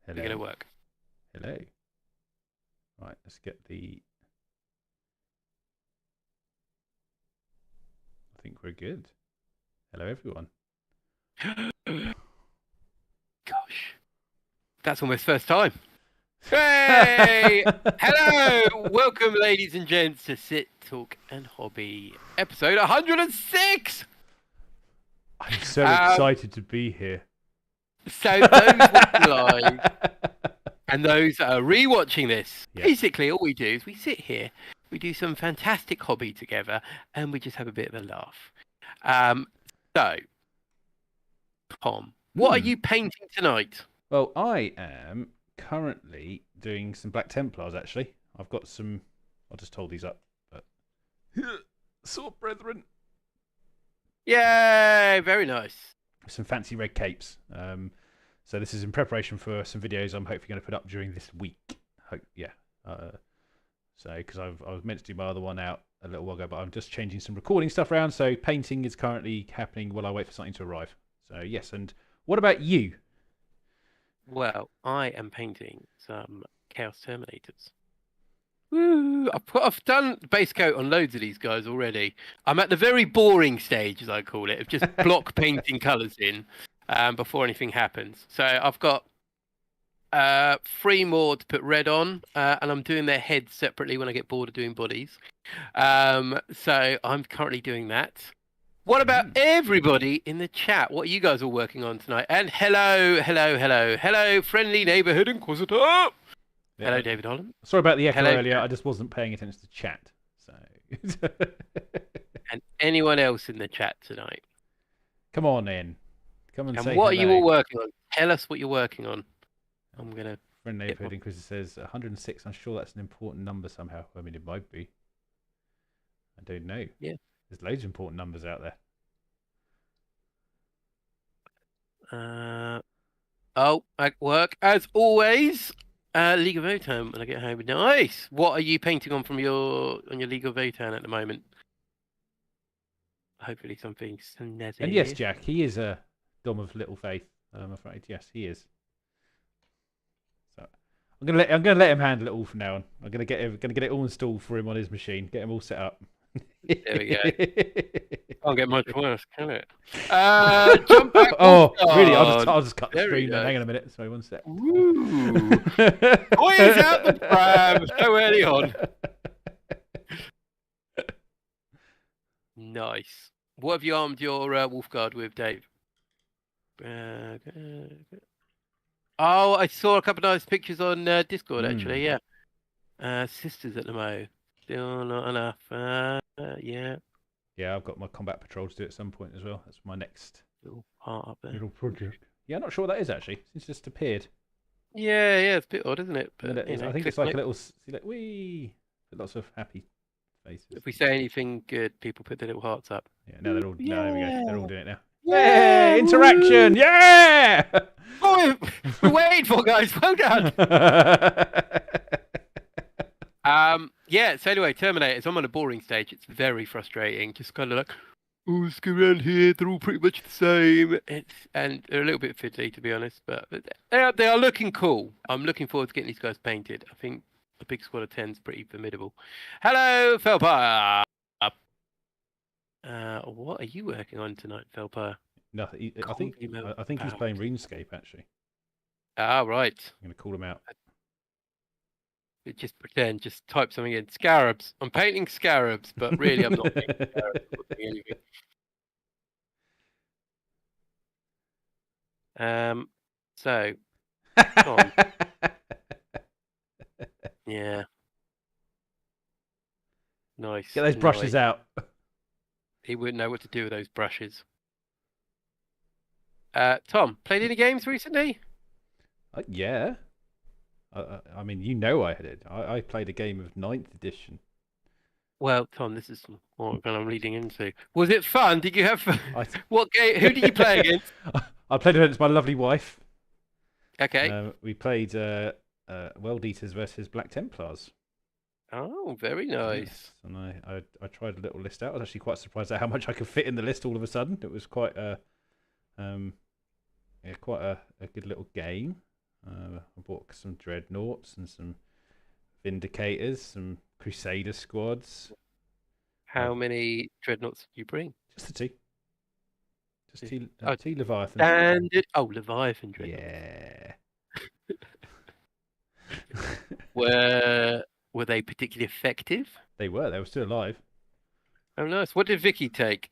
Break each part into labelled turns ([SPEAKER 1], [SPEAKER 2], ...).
[SPEAKER 1] Hello.
[SPEAKER 2] We're going to work.
[SPEAKER 1] Hello. Right, let's get the... I think we're good. Hello, everyone.
[SPEAKER 2] Gosh, that's almost first time. Hey! Hello! Welcome, ladies and gents, to Sit, Talk and Hobby, episode 106!
[SPEAKER 1] I'm so excited to be here.
[SPEAKER 2] So those watching live and those that are re-watching this, basically all we do is we sit here, we do some fantastic hobby together, and we just have a bit of a laugh. So, Tom, what are you painting tonight?
[SPEAKER 1] Well, I am currently doing some Black Templars, actually. I've got some... I'll just hold these up. But... Sword Brethren.
[SPEAKER 2] Yay! Very nice.
[SPEAKER 1] Some fancy red capes. So this is in preparation for some videos I'm hopefully going to put up during this week. So, because I was meant to do my other one out a little while ago, but I'm just changing some recording stuff around. So painting is currently happening while I wait for something to arrive. So yes, and what about you?
[SPEAKER 2] Well, I am painting some Chaos Terminators. Woo! I've done base coat on loads of these guys already. I'm at the very boring stage, as I call it, of just block painting colours in before anything happens. So I've got 3 more to put red on, and I'm doing their heads separately when I get bored of doing bodies. So I'm currently doing that. What about everybody in the chat? What are you guys all working on tonight? And hello, friendly neighbourhood inquisitor. Yeah. Hello, David Holland.
[SPEAKER 1] Sorry about the echo earlier. I just wasn't paying attention to chat. So.
[SPEAKER 2] And anyone else in the chat tonight?
[SPEAKER 1] Come on in. Come and say
[SPEAKER 2] what
[SPEAKER 1] hello.
[SPEAKER 2] Are you all working on? Tell us what you're working on. I'm gonna.
[SPEAKER 1] Friend neighbourhood inquisitor says 106. I'm sure that's an important number somehow. I mean, it might be. I don't know.
[SPEAKER 2] Yeah.
[SPEAKER 1] There's loads of important numbers out there.
[SPEAKER 2] At work as always. League of Votan when I get home. Nice. What are you painting on from your League of Votan at the moment? Hopefully something snazzy.
[SPEAKER 1] And yes, Jack, he is a Dom of little faith. I'm afraid. Yes, he is. So I'm gonna let him handle it all from now on. I'm gonna get it all installed for him on his machine. Get him all set up.
[SPEAKER 2] There we go. Can't get much worse, can it? Jump back.
[SPEAKER 1] Oh, really? I'll just cut the screen then. Hang on a minute. Sorry, one sec.
[SPEAKER 2] Woo! Toys out the pram so early on. Nice. What have you armed your wolf guard with, Dave? Oh, I saw a couple of nice pictures on Discord, actually. Yeah. Sisters at the Mo. Still not enough. Yeah.
[SPEAKER 1] Yeah, I've got my combat patrol to do at some point as well. That's my next
[SPEAKER 2] little part up there.
[SPEAKER 1] Little project. Yeah, I'm not sure what that is actually. It's just appeared.
[SPEAKER 2] Yeah, it's a bit odd, isn't it? But
[SPEAKER 1] I think it's like a little. See, like, wee, lots of happy faces.
[SPEAKER 2] If we say anything good, people put their little hearts up.
[SPEAKER 1] Yeah, no, they're all. No, there we go. They're all doing it now. Yay! Interaction! Yeah!
[SPEAKER 2] Oh, we're waiting for, guys. Well done. Yeah, so anyway, Terminators, I'm on a boring stage. It's very frustrating. Just kind of like, oh, let's go around here. They're all pretty much the same. And they're a little bit fiddly, to be honest, but they are looking cool. I'm looking forward to getting these guys painted. I think a big squad of 10 is pretty formidable. Hello, Felpa. What are you working on tonight, Felpa?
[SPEAKER 1] Nothing. I think he's playing RuneScape, actually.
[SPEAKER 2] Ah, right.
[SPEAKER 1] I'm going to call him out.
[SPEAKER 2] Just pretend, just type something in. Scarabs. I'm painting scarabs, but really I'm not painting scarabs. I'm not doing anything. So, Tom. Yeah. Nice.
[SPEAKER 1] Get those brushes out.
[SPEAKER 2] He wouldn't know what to do with those brushes. Tom, played any games recently?
[SPEAKER 1] Yeah. I mean, you know I did. I played a game of 9th edition.
[SPEAKER 2] Well, Tom, this is what I'm leading into. Was it fun? Did you have fun? What game? Who did you play against?
[SPEAKER 1] I played against my lovely wife.
[SPEAKER 2] Okay.
[SPEAKER 1] We played World Eaters versus Black Templars.
[SPEAKER 2] Oh, very nice.
[SPEAKER 1] Yes. And I tried a little list out. I was actually quite surprised at how much I could fit in the list all of a sudden. It was quite a good little game. I bought some dreadnoughts and some vindicators, some crusader squads.
[SPEAKER 2] How many dreadnoughts did you bring?
[SPEAKER 1] Just the two. Just two,
[SPEAKER 2] Oh,
[SPEAKER 1] two Leviathans.
[SPEAKER 2] Standard. Oh, Leviathan dreadnoughts.
[SPEAKER 1] Yeah.
[SPEAKER 2] Were they particularly effective?
[SPEAKER 1] They were still alive.
[SPEAKER 2] Oh, nice. What did Vicky take?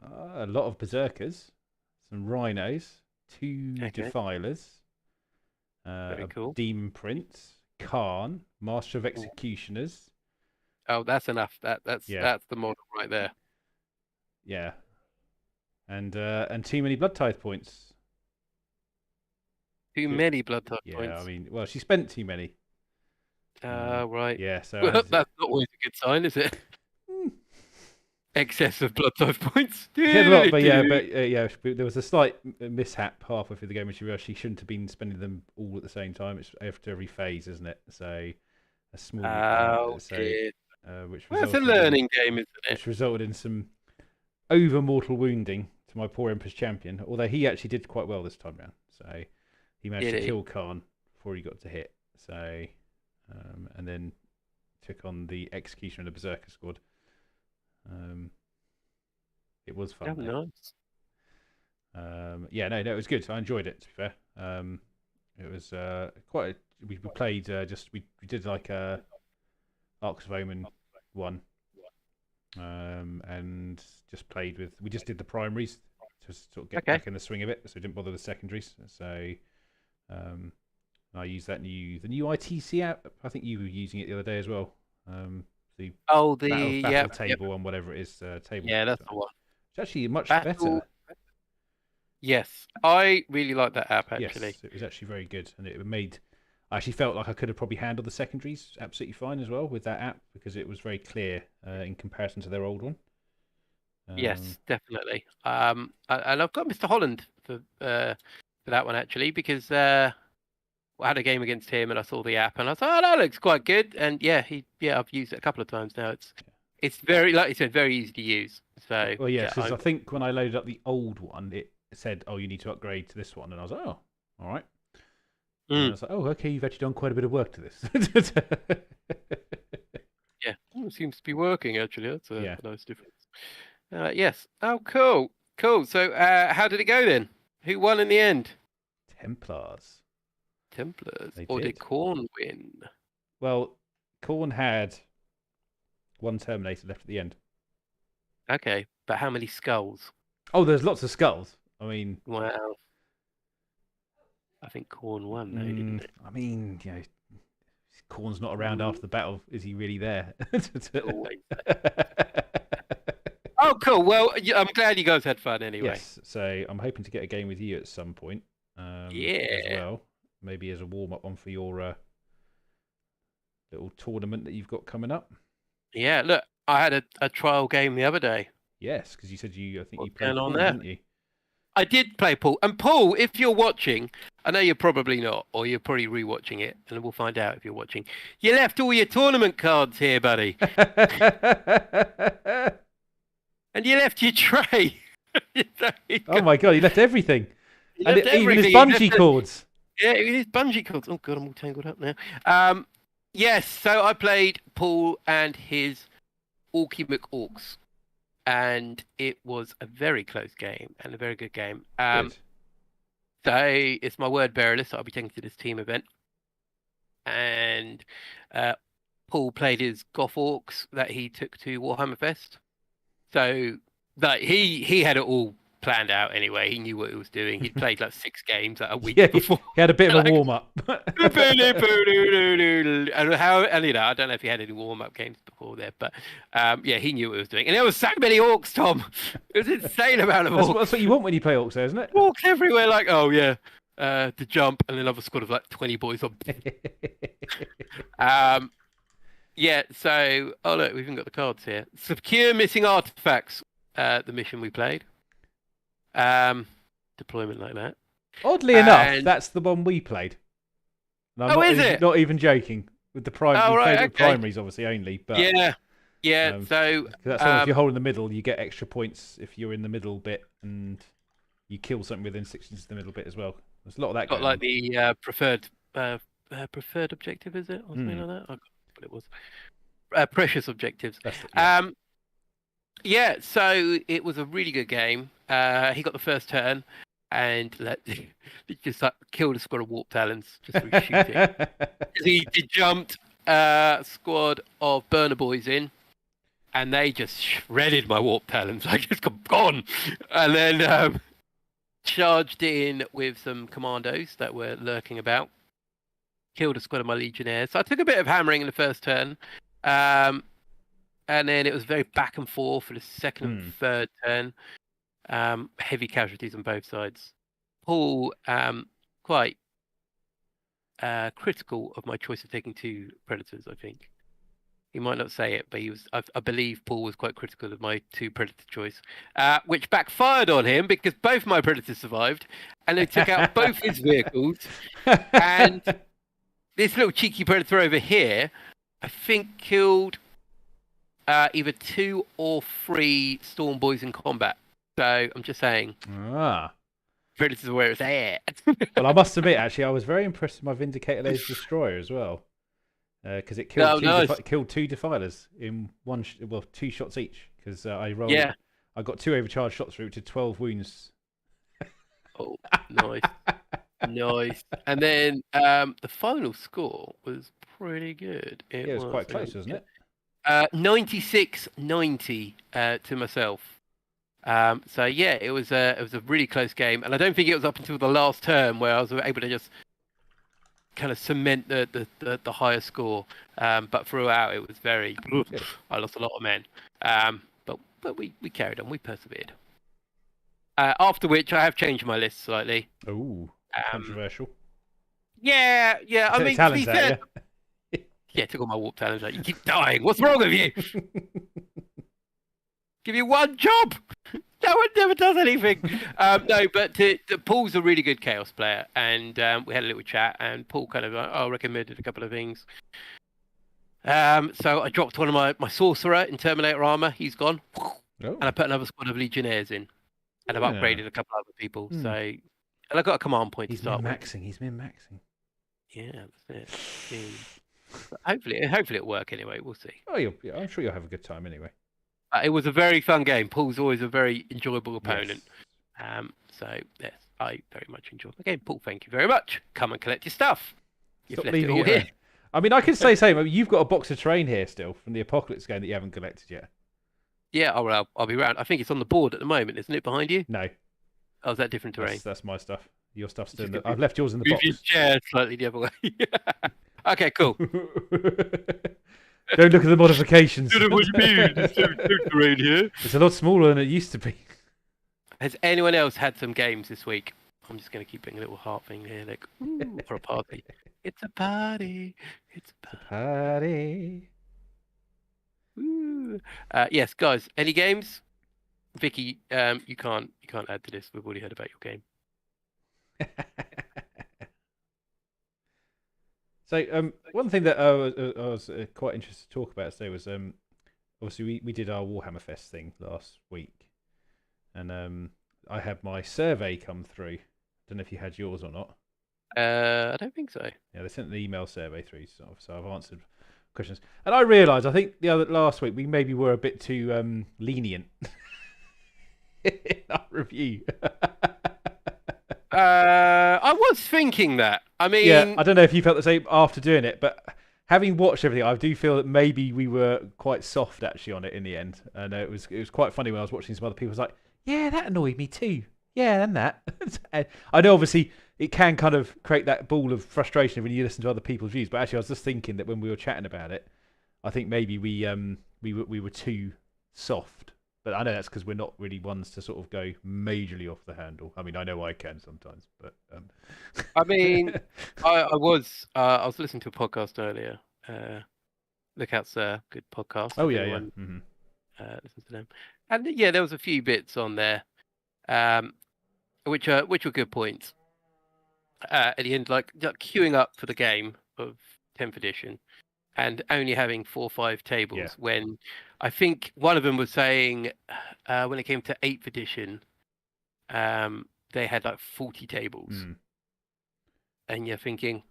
[SPEAKER 1] A lot of berserkers, some rhinos, two
[SPEAKER 2] Okay.
[SPEAKER 1] defilers,
[SPEAKER 2] Very cool.
[SPEAKER 1] demon prince, Khan, master of executioners.
[SPEAKER 2] Oh, that's enough. That's the model right there.
[SPEAKER 1] Yeah. And too many blood tithe points.
[SPEAKER 2] Too many blood type
[SPEAKER 1] Yeah,
[SPEAKER 2] points.
[SPEAKER 1] I mean, well, she spent too many.
[SPEAKER 2] Right.
[SPEAKER 1] Yeah, so
[SPEAKER 2] Well, that's not always a good sign, is it? Excess of blood type points.
[SPEAKER 1] She had a lot, but there was a slight mishap halfway through the game when she realised she shouldn't have been spending them all at the same time. It's after every phase, isn't it? So a small. Which
[SPEAKER 2] that's a learning game, isn't it?
[SPEAKER 1] Which resulted in some over mortal wounding to my poor Emperor's champion. Although he actually did quite well this time round, so he managed to kill Khan before he got to hit. So, and then took on the executioner of the berserker squad. It was fun.
[SPEAKER 2] Oh, nice.
[SPEAKER 1] It was good. I enjoyed it. To be fair, it was quite. We played we did like a Arcs of Omen one, and just played with. We just did the primaries to sort of get back in the swing of it, so we didn't bother with secondaries. So, I used the new ITC app. I think you were using it the other day as well. The battle table and whatever it is. Table.
[SPEAKER 2] Yeah, that's the one.
[SPEAKER 1] It's actually much better.
[SPEAKER 2] Yes, I really like that app actually.
[SPEAKER 1] Yes, it was actually very good, and it made. I actually felt like I could have probably handled the secondaries absolutely fine as well with that app because it was very clear in comparison to their old one.
[SPEAKER 2] Yes, definitely. And I've got Mr. Holland for that one actually because I had a game against him and I saw the app and I thought, oh, that looks quite good. And I've used it a couple of times now. It's very, like you said, very easy to use. So
[SPEAKER 1] because I think when I loaded up the old one, it said, "Oh, you need to upgrade to this one," and I was like, "Oh, all right." And I was like, "Oh, okay, you've actually done quite a bit of work to this."
[SPEAKER 2] It seems to be working actually. That's a nice difference. Yes. Oh, cool. So, how did it go then? Who won in the end?
[SPEAKER 1] Templars.
[SPEAKER 2] Did Khorne win?
[SPEAKER 1] Well, Khorne had one Terminator left at the end.
[SPEAKER 2] Okay, but how many skulls?
[SPEAKER 1] Oh, there's lots of skulls. I mean,
[SPEAKER 2] wow. I think Khorne won, though, didn't it?
[SPEAKER 1] I mean, Khorne's not around after the battle. Is he really there?
[SPEAKER 2] Always. Oh, cool. Well, I'm glad you guys had fun anyway.
[SPEAKER 1] Yes, so I'm hoping to get a game with you at some point. As well. Maybe as a warm-up one for your little tournament that you've got coming up.
[SPEAKER 2] Yeah, look, I had a trial game the other day.
[SPEAKER 1] Yes, because you said you played
[SPEAKER 2] Pool,
[SPEAKER 1] didn't you?
[SPEAKER 2] I did play Pool. And Paul, if you're watching, I know you're probably not, or you're probably rewatching it, and we'll find out if you're watching. You left all your tournament cards here, buddy. And you left your tray.
[SPEAKER 1] Oh my god, he left everything. Even his bungee cords.
[SPEAKER 2] Yeah, his bungee cords. Oh god, I'm all tangled up now. Yes, so I played Paul and his Orky McOrks. And it was a very close game and a very good game.
[SPEAKER 1] Good.
[SPEAKER 2] So it's my word bearer list that I'll be taking to this team event. And Paul played his Goth Orcs that he took to Warhammer Fest. So he had it all planned out anyway. He knew what he was doing. He'd played like 6 games a week before.
[SPEAKER 1] He had a bit of a warm up.
[SPEAKER 2] And I don't know if he had any warm up games before there, but he knew what he was doing. And there was so many orcs, Tom. It was insane amount of orcs.
[SPEAKER 1] That's what you want when you play orcs, isn't it?
[SPEAKER 2] Orcs everywhere, like to jump, and then another squad of like 20 boys on. So look, we've even got the cards here. Secure missing artifacts. The mission we played. Deployment like that.
[SPEAKER 1] Oddly enough, that's the one we played.
[SPEAKER 2] Is it?
[SPEAKER 1] Not even joking. With the primaries, obviously only. But
[SPEAKER 2] so
[SPEAKER 1] that's one if you're holding the middle, you get extra points if you're in the middle bit, and you kill something within 6 inches of the middle bit as well. There's a lot of that
[SPEAKER 2] Got
[SPEAKER 1] going
[SPEAKER 2] like
[SPEAKER 1] on.
[SPEAKER 2] the preferred objective, is it, or something like that? I forgot what it was. Precious objectives.
[SPEAKER 1] That's it, yeah.
[SPEAKER 2] Yeah, so it was a really good game. He got the first turn, and he just killed a squad of warp talons just through shooting. He jumped a squad of burner boys in, and they just shredded my warp talons. I just got gone, and then charged in with some commandos that were lurking about. Killed a squad of my legionnaires. So I took a bit of hammering in the first turn. And then it was very back and forth for the second and third turn. Heavy casualties on both sides. Paul, quite critical of my choice of taking 2 predators, I think. He might not say it, but he was. I believe Paul was quite critical of my 2 predator choice, which backfired on him because both my predators survived, and they took out both his vehicles. And this little cheeky predator over here, I think, killed either 2 or 3 Storm Boys in combat. So I'm just saying. Predators are where it's at.
[SPEAKER 1] Well, I must admit, actually, I was very impressed with my Vindicator Laser Destroyer as well. Because it killed, killed 2 defilers in 2 shots each. Because I rolled. Yeah. I got 2 overcharged shots through to 12 wounds.
[SPEAKER 2] Oh, nice. Nice. And then the final score was pretty good.
[SPEAKER 1] It was quite close, wasn't it?
[SPEAKER 2] 96-90 to myself. So yeah, it was a really close game, and I don't think it was up until the last turn where I was able to just kind of cement the higher score. But throughout, it was very. I lost a lot of men, but we carried on. We persevered. After which, I have changed my list slightly.
[SPEAKER 1] Ooh, controversial.
[SPEAKER 2] Yeah. I mean, to be fair. Yeah, took all my warp talents out. You keep dying. What's wrong with you? Give you one job. No one never does anything. No, but Paul's a really good Chaos player, and we had a little chat, and Paul kind of recommended a couple of things. So I dropped one of my Sorcerer in Terminator armor. He's gone. And I put another squad of Legionnaires in, and I've upgraded a couple of other people. So, and I got a command point to start with.
[SPEAKER 1] He's min-maxing.
[SPEAKER 2] Yeah, that's it. Hopefully it'll work anyway. We'll see.
[SPEAKER 1] Oh, I'm sure you'll have a good time anyway.
[SPEAKER 2] It was a very fun game. Paul's always a very enjoyable opponent. Yes. So yes, I very much enjoyed the game. Paul, thank you very much. Come and collect your stuff.
[SPEAKER 1] You've left it all here. I mean, I can say same. You've got a box of terrain here still from the Apocalypse game that you haven't collected yet. Yeah,
[SPEAKER 2] I'll be around. I think it's on the board at the moment, isn't it? Behind you?
[SPEAKER 1] No.
[SPEAKER 2] Oh, is that different terrain?
[SPEAKER 1] That's my stuff. Your stuff's still. I've left yours in the box.
[SPEAKER 2] Move your chair slightly the other way. Okay, cool.
[SPEAKER 1] Don't look at the modifications.
[SPEAKER 2] I don't know what you mean. There's no terrain here.
[SPEAKER 1] It's a lot smaller than it used to be.
[SPEAKER 2] Has anyone else had some games this week? I'm just going to keep putting a little heart thing here, like, for a party. It's a party. It's a
[SPEAKER 1] party.
[SPEAKER 2] Ooh. Yes, guys. Any games? Vicky, you can't add to this. We've already heard about your game.
[SPEAKER 1] So one thing that I was quite interested to talk about today was obviously we did our Warhammer Fest thing last week, and I had my survey come through. Don't know if you had yours or not.
[SPEAKER 2] I don't think so.
[SPEAKER 1] Yeah, they sent an email survey through, so I've answered questions, and I realised I think last week we maybe were a bit too lenient in our review.
[SPEAKER 2] I was thinking that. I mean,
[SPEAKER 1] yeah, I don't know if you felt the same after doing it, but having watched everything, I do feel that maybe we were quite soft actually on it in the end. And it was quite funny when I was watching some other people. I was like, yeah, that annoyed me too. Yeah, and that. And I know obviously it can kind of create that ball of frustration when you listen to other people's views. But actually, I was just thinking that when we were chatting about it, I think maybe we were too soft. But I know that's because we're not really ones to sort of go majorly off the handle. I mean, I know I can sometimes, but
[SPEAKER 2] I mean, I was listening to a podcast earlier. Look Out Sir, good podcast.
[SPEAKER 1] Oh yeah, yeah.
[SPEAKER 2] Listen to them, and yeah, there was a few bits on there, which were good points. At the end, like queuing up for the game of 10th edition, and only having 4 or 5 tables when I think one of them was saying when it came to 8th edition, they had like 40 tables,
[SPEAKER 1] Mm.
[SPEAKER 2] and you're thinking,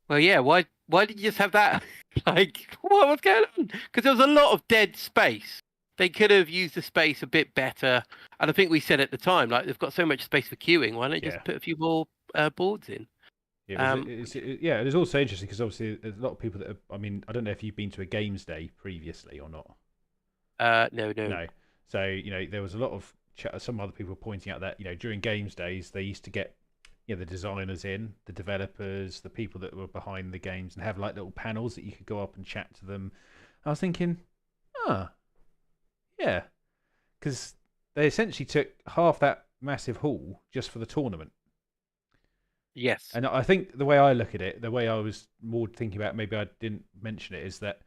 [SPEAKER 2] well, yeah, why did you just have that? Like, what was going on? Because there was a lot of dead space. They could have used the space a bit better. And I think we said at the time, like, they've got so much space for queuing. Why don't you
[SPEAKER 1] Yeah.
[SPEAKER 2] just put a few more boards in?
[SPEAKER 1] Yeah, it is also interesting because obviously there's a lot of people that I mean, I don't know if you've been to a games day previously or not.
[SPEAKER 2] No.
[SPEAKER 1] No. So, there was a lot of some other people pointing out that, during games days, they used to get, the designers in, the developers, the people that were behind the games and have like little panels that you could go up and chat to them. I was thinking, yeah, because they essentially took half that massive hall just for the tournament.
[SPEAKER 2] Yes.
[SPEAKER 1] And I think the way I look at it, the way I was more thinking about, maybe I didn't mention it, is that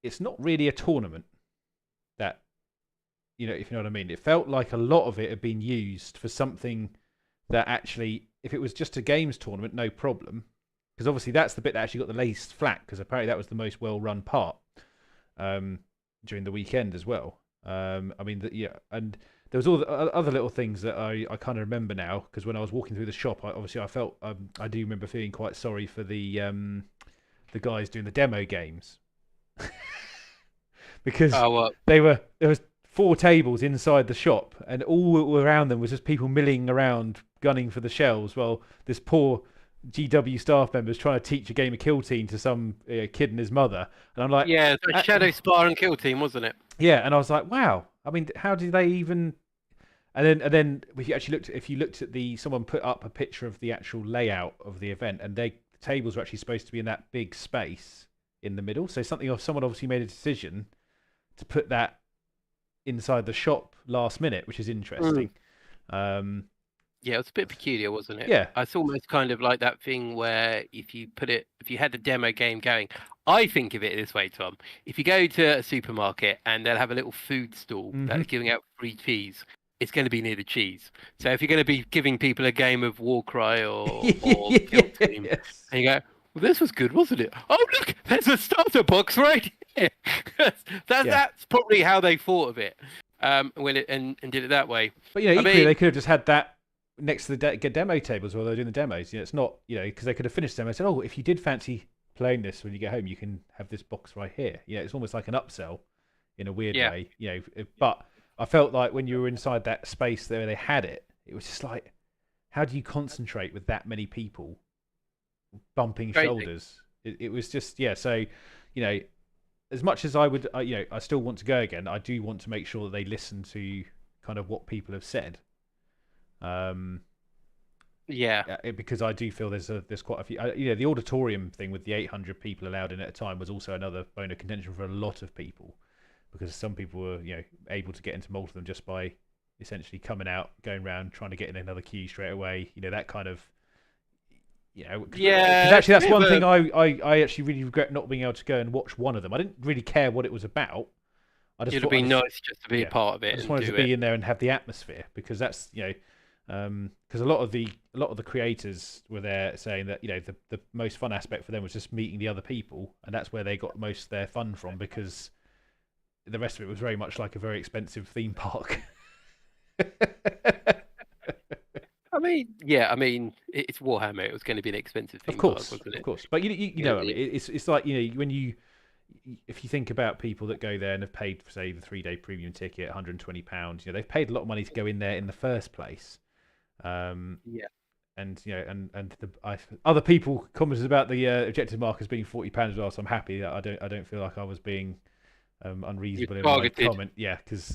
[SPEAKER 1] it's not really a tournament. That, if you know what I mean. It felt like a lot of it had been used for something that actually, if it was just a games tournament, no problem. Because obviously that's the bit that actually got the least flack, because apparently that was the most well-run part during the weekend as well. I mean, and there was all the other little things that I kind of remember now, because when I was walking through the shop, I felt I do remember feeling quite sorry for the guys doing the demo games. Because there was 4 tables inside the shop, and all around them was just people milling around gunning for the shells, while this poor GW staff member was trying to teach a game of Kill Team to some kid and his mother. And I'm like,
[SPEAKER 2] yeah, it's a Shadow Spar and Kill Team, wasn't it?
[SPEAKER 1] Yeah, and I was like, wow. I mean, how did they even? And then if you actually looked at someone put up a picture of the actual layout of the event, and the tables were actually supposed to be in that big space in the middle. So someone obviously made a decision to put that inside the shop last minute, which is interesting.
[SPEAKER 2] Yeah, it was a bit peculiar, wasn't it?
[SPEAKER 1] Yeah.
[SPEAKER 2] It's almost kind of like that thing where if you had the demo game going, I think of it this way, Tom. If you go to a supermarket and they'll have a little food stall that's giving out free cheese, it's going to be near the cheese. So if you're going to be giving people a game of Warcry or Kill Team, and you go, well, this was good, wasn't it? Oh, look, there's a starter box right here. That's probably how they thought of it and did it that way.
[SPEAKER 1] But equally, they could have just had that next to the demo tables while they're doing the demos. It's not, because they could have finished them and said, oh, if you did fancy playing this when you get home, you can have this box right here. It's almost like an upsell in a weird way. But I felt like when you were inside that space there, they had it. It was just like, how do you concentrate with that many people bumping shoulders? It was just So, as much as I would, I still want to go again. I do want to make sure that they listen to kind of what people have said. Because I do feel there's quite a few. The auditorium thing with the 800 people allowed in at a time was also another bone of contention for a lot of people, because some people were able to get into multiple of them just by essentially coming out, going around, trying to get in another queue straight away. That kind of. Because actually that's one thing I actually really regret not being able to go and watch one of them. I didn't really care what it was about.
[SPEAKER 2] It'd be nice just to be a part of it.
[SPEAKER 1] I just wanted to be in there and have the atmosphere, because that's because a lot of the creators were there saying that the most fun aspect for them was just meeting the other people, and that's where they got most of their fun from, because the rest of it was very much like a very expensive theme park.
[SPEAKER 2] I mean, it's Warhammer. It was going to be an expensive theme park, wasn't it?
[SPEAKER 1] Of course. But you know, what I mean, it's like if you think about people that go there and have paid for, say, the 3-day premium ticket, £120, they've paid a lot of money to go in there in the first place. And other people commented about the objective markers being £40 as well. So I'm happy that I don't feel like I was being unreasonable in my comment. Yeah, because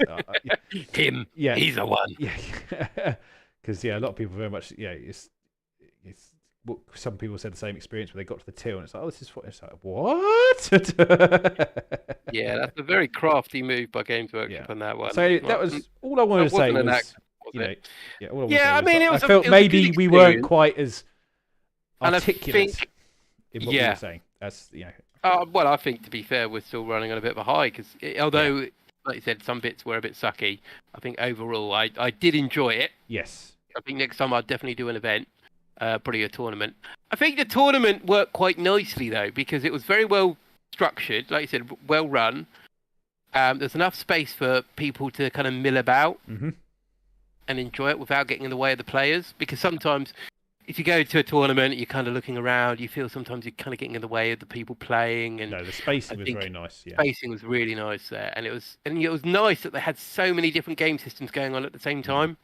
[SPEAKER 2] he's the one.
[SPEAKER 1] Yeah, because a lot of people very much it's. Some people said the same experience where they got to the till and it's like, oh, this is it's like, what?
[SPEAKER 2] Yeah, that's a very crafty move by Games Workshop on that one.
[SPEAKER 1] So that was all I wanted to say.
[SPEAKER 2] I
[SPEAKER 1] felt maybe we weren't quite as articulate in what we were saying. That's
[SPEAKER 2] well, I think to be fair, we're still running on a bit of a high because although, like you said, some bits were a bit sucky. I think overall, I did enjoy it.
[SPEAKER 1] Yes.
[SPEAKER 2] I think next time I'll definitely do an event. Probably a tournament. I think the tournament worked quite nicely though, because it was very well structured, like you said, well run. There's enough space for people to kind of mill about. and enjoy it without getting in the way of the players. Because sometimes, if you go to a tournament, you're kind of looking around. You feel sometimes you're kind of getting in the way of the people playing. And
[SPEAKER 1] No, the spacing
[SPEAKER 2] I
[SPEAKER 1] was
[SPEAKER 2] think
[SPEAKER 1] very nice. Yeah.
[SPEAKER 2] spacing was really nice there, and it was nice that they had so many different game systems going on at the same time,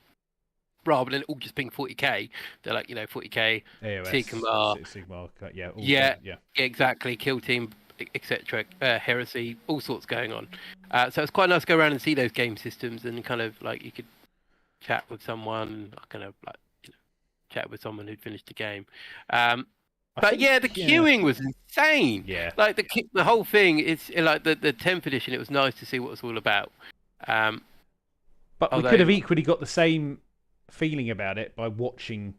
[SPEAKER 2] rather than all just being 40k. They're like 40k,
[SPEAKER 1] AOS,
[SPEAKER 2] Sigma,
[SPEAKER 1] yeah,
[SPEAKER 2] yeah,
[SPEAKER 1] yeah,
[SPEAKER 2] exactly, Kill Team, etc. Heresy, all sorts going on. So it's quite nice to go around and see those game systems, and kind of like you could chat with someone, kind of like chat with someone who'd finished the game. But yeah, the queuing was insane.
[SPEAKER 1] Yeah,
[SPEAKER 2] like the whole thing is like the 10th edition. It was nice to see what it's all about.
[SPEAKER 1] But we could have equally got the same feeling about it by watching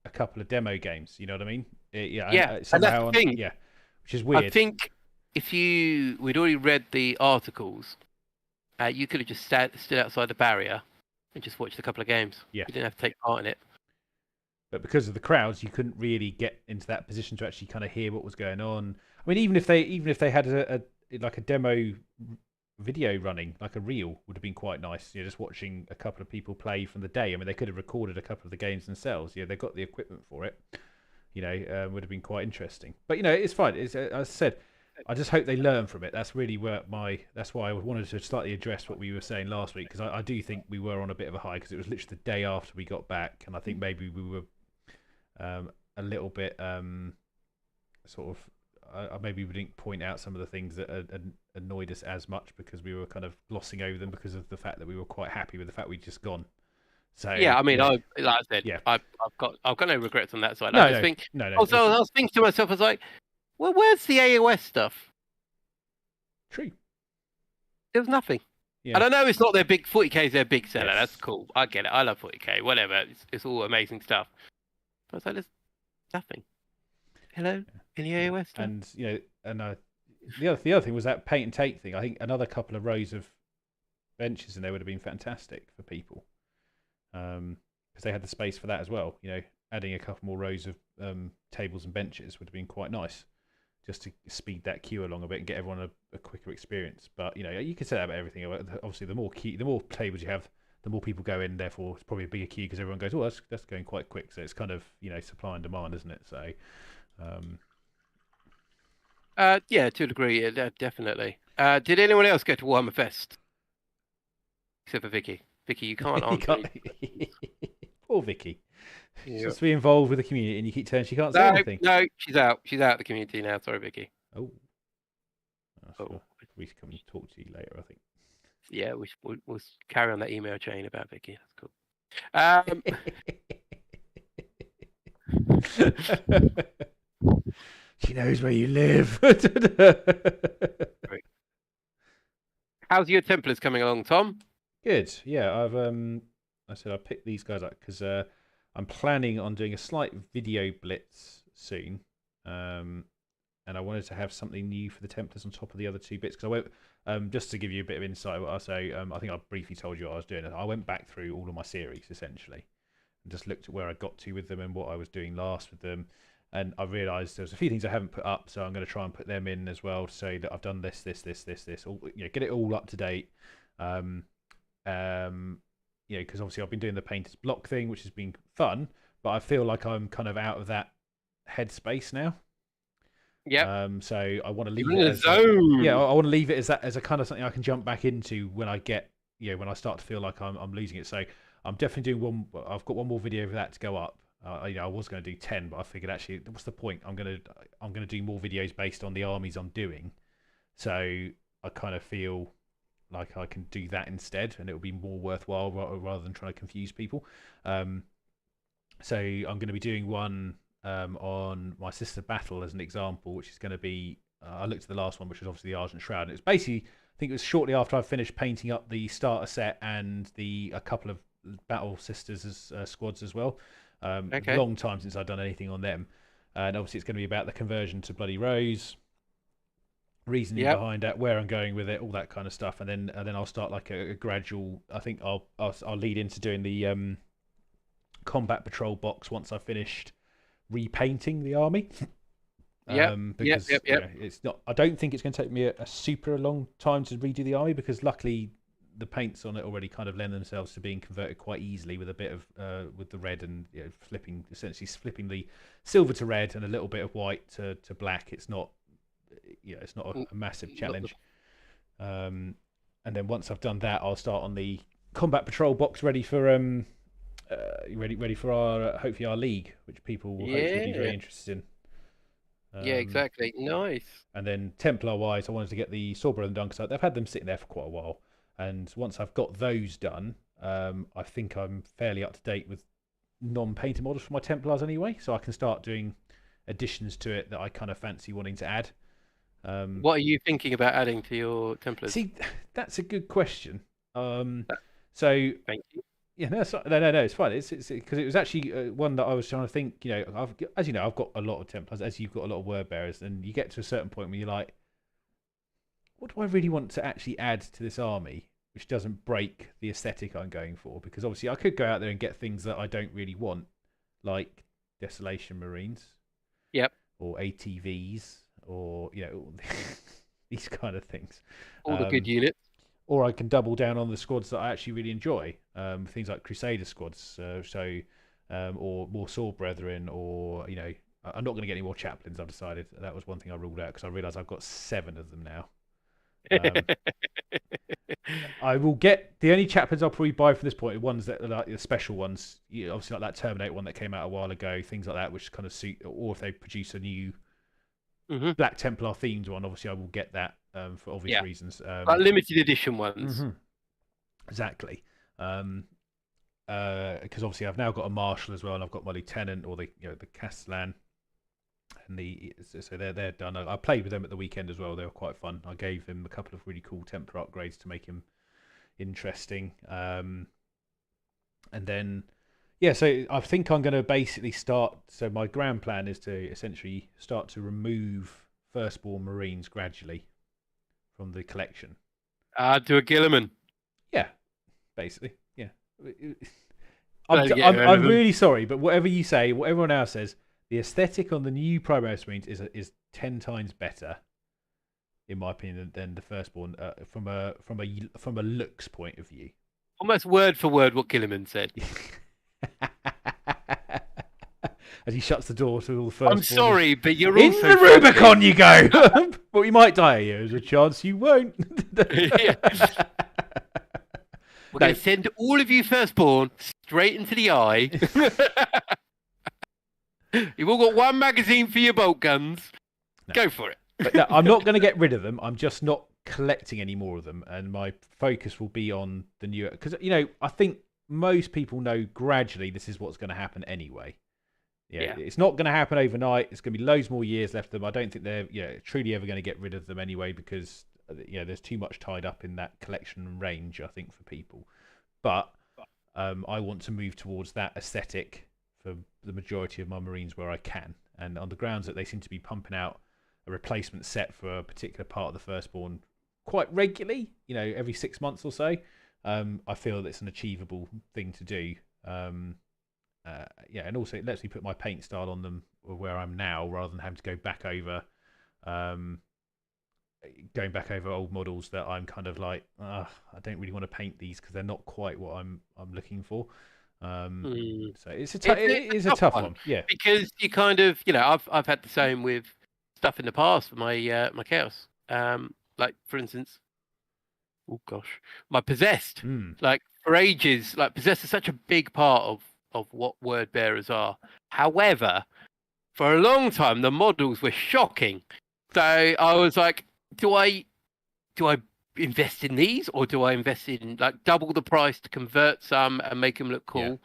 [SPEAKER 1] a couple of demo games. You know what I mean?
[SPEAKER 2] Yeah,
[SPEAKER 1] somehow,
[SPEAKER 2] and that's the thing.
[SPEAKER 1] Yeah, which is weird.
[SPEAKER 2] I think if we'd already read the articles, you could have just stood outside the barrier and just watched a couple of games.
[SPEAKER 1] Yeah,
[SPEAKER 2] you didn't have to take part in it.
[SPEAKER 1] But because of the crowds, you couldn't really get into that position to actually kind of hear what was going on. I mean, even if they had a demo video running, like a reel, would have been quite nice. Just watching a couple of people play from the day. I mean, they could have recorded a couple of the games themselves. They've got the equipment for it. Would have been quite interesting. But it's fine. As I said, I just hope they learn from it. That's really that's why I wanted to slightly address what we were saying last week, because I do think we were on a bit of a high, because it was literally the day after we got back, and I think maybe we were a little bit maybe we didn't point out some of the things that annoyed us as much, because we were kind of glossing over them because of the fact that we were quite happy with the fact we'd just gone. So
[SPEAKER 2] yeah, I mean, like I said,
[SPEAKER 1] yeah.
[SPEAKER 2] I've got no regrets on that side.
[SPEAKER 1] No,
[SPEAKER 2] I just think.
[SPEAKER 1] No.
[SPEAKER 2] Also, I was thinking to myself, I was like, well, where's the AOS stuff?
[SPEAKER 1] True.
[SPEAKER 2] There was nothing.
[SPEAKER 1] Yeah.
[SPEAKER 2] And I know it's not their big 40k is their big seller.
[SPEAKER 1] Yes.
[SPEAKER 2] That's cool. I get it. I love 40k. Whatever. It's all amazing stuff. But I was like, there's nothing. Hello, any AOS stuff?
[SPEAKER 1] And the other thing was that paint and take thing. I think another couple of rows of benches in there would have been fantastic for people, because they had the space for that as well. Adding a couple more rows of tables and benches would have been quite nice, just to speed that queue along a bit and get everyone a quicker experience. But you can say that about everything. Obviously, the more tables you have, the more people go in. Therefore, it's probably a bigger queue, because everyone goes, "Oh, that's going quite quick." So it's kind of supply and demand, isn't it? So.
[SPEAKER 2] Yeah, to a degree, yeah, definitely. Did anyone else go to Warhammer Fest? Except for Vicky. Vicky, you can't answer.
[SPEAKER 1] Poor Vicky.
[SPEAKER 2] Yeah.
[SPEAKER 1] She's just to be involved with the community, and you keep telling she can't say anything.
[SPEAKER 2] No, she's out. She's out of the community now. Sorry, Vicky.
[SPEAKER 1] Oh. We can come and talk to you later, I think.
[SPEAKER 2] Yeah, we'll carry on that email chain about Vicky. That's cool.
[SPEAKER 1] She knows where you live.
[SPEAKER 2] How's your Templars coming along, Tom?
[SPEAKER 1] Good. Yeah, I picked these guys up because I'm planning on doing a slight video blitz soon, and I wanted to have something new for the Templars on top of the other two bits. Because I went, just to give you a bit of insight, what I'll say, I think I briefly told you what I was doing. I went back through all of my series essentially, and just looked at where I got to with them and what I was doing last with them. And I realised there's a few things I haven't put up, so I'm going to try and put them in as well, to say that I've done this, all, get it all up to date. Because obviously I've been doing the painter's block thing, which has been fun, but I feel like I'm kind of out of that headspace now.
[SPEAKER 2] Yeah.
[SPEAKER 1] So I want to leave
[SPEAKER 2] it
[SPEAKER 1] as I want to leave it as a kind of something I can jump back into when I get, when I start to feel like I'm losing it. So I'm definitely doing one. I've got one more video for that to go up. I was going to do 10, but I figured actually, what's the point? I'm going to do more videos based on the armies I'm doing. So I kind of feel like I can do that instead, and it will be more worthwhile rather than trying to confuse people. So I'm going to be doing one on my sister battle as an example, which is going to be. I looked at the last one, which was obviously the Argent Shroud, and it's basically, I think it was shortly after I finished painting up the starter set and a couple of Battle Sisters as squads as well.
[SPEAKER 2] Okay.
[SPEAKER 1] Long time since I've done anything on them, and obviously it's going to be about the conversion to Bloody Rose, reasoning behind that, where I'm going with it, all that kind of stuff, and then I'll start like a gradual. I think I'll lead into doing the combat patrol box once I've finished repainting the army. Because it's not. I don't think it's going to take me a super long time to redo the army, because luckily the paints on it already kind of lend themselves to being converted quite easily with a bit of with the red and essentially flipping the silver to red and a little bit of white to black. It's not it's not a massive challenge. And then once I've done that, I'll start on the combat patrol box ready for ready for our hopefully our league, which people will hopefully be very interested in.
[SPEAKER 2] Yeah, exactly. Nice.
[SPEAKER 1] And then Templar wise, I wanted to get the Swordbrother done because they've had them sitting there for quite a while. And once I've got those done, I think I'm fairly up to date with non-painted models for my Templars anyway, so I can start doing additions to it that I kind of fancy wanting to add.
[SPEAKER 2] What are you thinking about adding to your Templars?
[SPEAKER 1] See, that's a good question. So
[SPEAKER 2] thank you.
[SPEAKER 1] Yeah, no, it's fine. It's because it was actually one that I was trying to think. As you know, I've got a lot of Templars, as you've got a lot of word bearers, and you get to a certain point where you're like, what do I really want to actually add to this army, which doesn't break the aesthetic I'm going for? Because obviously, I could go out there and get things that I don't really want, like Desolation Marines,
[SPEAKER 2] yep,
[SPEAKER 1] or ATVs, or these kind of things.
[SPEAKER 2] All the good units.
[SPEAKER 1] Or I can double down on the squads that I actually really enjoy. Things like Crusader squads, or more Sword Brethren, or I'm not going to get any more chaplains. I've decided that was one thing I ruled out because I realised I've got 7 of them now. I will get the only chaplains I'll probably buy from this point are ones that are like the special ones. Obviously, like that Terminator one that came out a while ago, things like that, which kind of suit. Or if they produce a new Black Templar themed one, obviously I will get that for obvious reasons.
[SPEAKER 2] Like limited edition ones.
[SPEAKER 1] Exactly. Because obviously I've now got a Marshal as well, and I've got my Lieutenant or the Castellan, and so they're done. I played with them at the weekend as well. They were quite fun. I gave him a couple of really cool Templar upgrades to make him interesting. And then so I think I'm going to basically start. So my grand plan is to essentially start to remove Firstborn Marines gradually from the collection.
[SPEAKER 2] Do a Guilliman.
[SPEAKER 1] Yeah, basically. Yeah. I'm really sorry, but whatever you say, what everyone else says, the aesthetic on the new Primaris Marines is 10 times better, in my opinion, than the Firstborn from a looks point of view.
[SPEAKER 2] Almost word for word what Guilliman said.
[SPEAKER 1] As he shuts the door to all the Firstborn.
[SPEAKER 2] I'm sorry, but you're
[SPEAKER 1] in
[SPEAKER 2] also
[SPEAKER 1] the Rubicon you go. Well, you might die here. There's a chance you won't.
[SPEAKER 2] We're going to send all of you Firstborn straight into the eye. You've all got one magazine for your bolt guns. No. Go for it.
[SPEAKER 1] But no, I'm not going to get rid of them. I'm just not collecting any more of them. And my focus will be on the newer. Because, I think most people know gradually this is what's going to happen anyway. Yeah. It's not going to happen overnight. It's going to be loads more years left of them. I don't think they're truly ever going to get rid of them anyway because there's too much tied up in that collection range, I think, for people. But I want to move towards that aesthetic for the majority of my Marines where I can. And on the grounds that they seem to be pumping out a replacement set for a particular part of the Firstborn quite regularly, every 6 months or so, I feel that it's an achievable thing to do. And also it lets me put my paint style on them where I'm now rather than having to go back over old models that I'm kind of like, I don't really want to paint these because they're not quite what I'm looking for. So it is a tough one. Yeah,
[SPEAKER 2] because you kind of, I've had the same with stuff in the past for my my Chaos. Like for instance, oh gosh, my Possessed. Like for ages, like Possessed is such a big part of what word bearers are. However, for a long time the models were shocking. So I was like, do I invest in these, or do I invest in like double the price to convert some and make them look cool,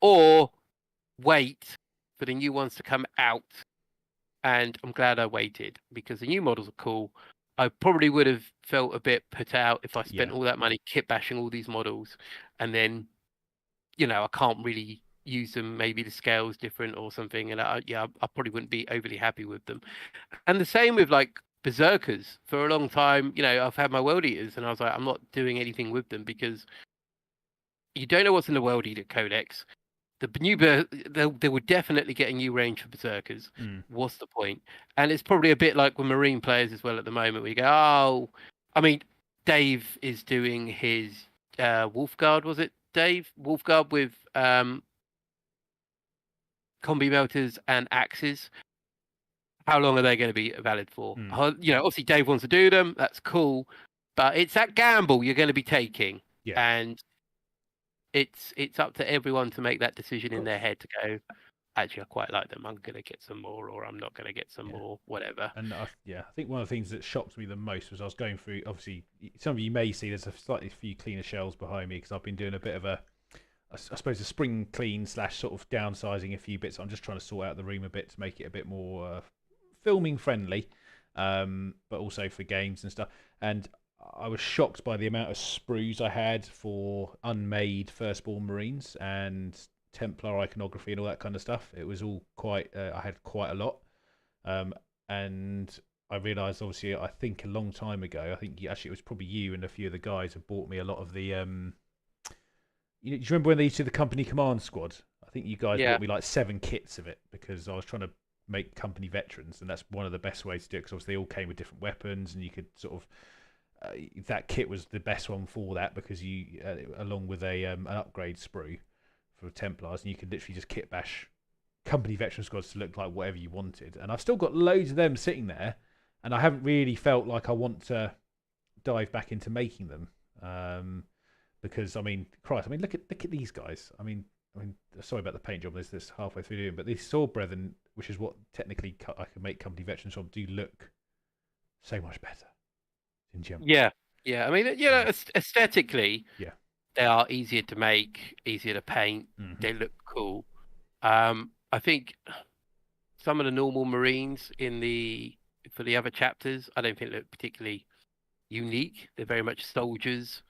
[SPEAKER 2] or wait for the new ones to come out? And I'm glad I waited because the new models are cool. I probably would have felt a bit put out if I spent all that money kit bashing all these models, and then I can't really use them. Maybe the scale's different or something, and I probably wouldn't be overly happy with them. And the same with like Berserkers. For a long time, I've had my World Eaters, and I was like, I'm not doing anything with them because you don't know what's in the World Eater Codex. The new they would definitely get a new range for Berserkers. What's the point? And it's probably a bit like with Marine players as well at the moment, where you go, I mean, Dave is doing his Wolfguard, was it, Dave? Wolfguard with combi melters and axes. How long are they going to be valid for? Obviously Dave wants to do them. That's cool, but it's that gamble you're going to be taking, and it's up to everyone to make that decision in their head to go, actually, I quite like them. I'm going to get some more, or I'm not going to get some more, whatever.
[SPEAKER 1] And I think one of the things that shocked me the most was I was going through. Obviously, some of you may see there's a slightly few cleaner shells behind me because I've been doing a bit of I suppose a spring clean / sort of downsizing a few bits. I'm just trying to sort out the room a bit to make it a bit more filming friendly, but also for games and stuff. And I was shocked by the amount of sprues I had for unmade Firstborn Marines and Templar iconography and all that kind of stuff. It was all quite. I had quite a lot, and I realised, obviously, I think a long time ago. I think actually it was probably you and a few of the guys have bought me a lot of the. Do you remember when they used to do the company command squad? I think you guys bought me like 7 kits of it because I was trying to make company veterans, and that's one of the best ways to do it because obviously they all came with different weapons, and you could sort of that kit was the best one for that because you along with an upgrade sprue for Templars, and you could literally just kit bash company veteran squads to look like whatever you wanted. And I've still got loads of them sitting there, and I haven't really felt like I want to dive back into making them because Christ, look at these guys. I mean, sorry about the paint job. This halfway through doing, but these sword brethren, which is what technically I can make company veterans from, do look so much better in general.
[SPEAKER 2] Yeah. Aesthetically, they are easier to make, easier to paint. Mm-hmm. They look cool. I think some of the normal Marines for the other chapters, I don't think look particularly unique. They're very much soldiers.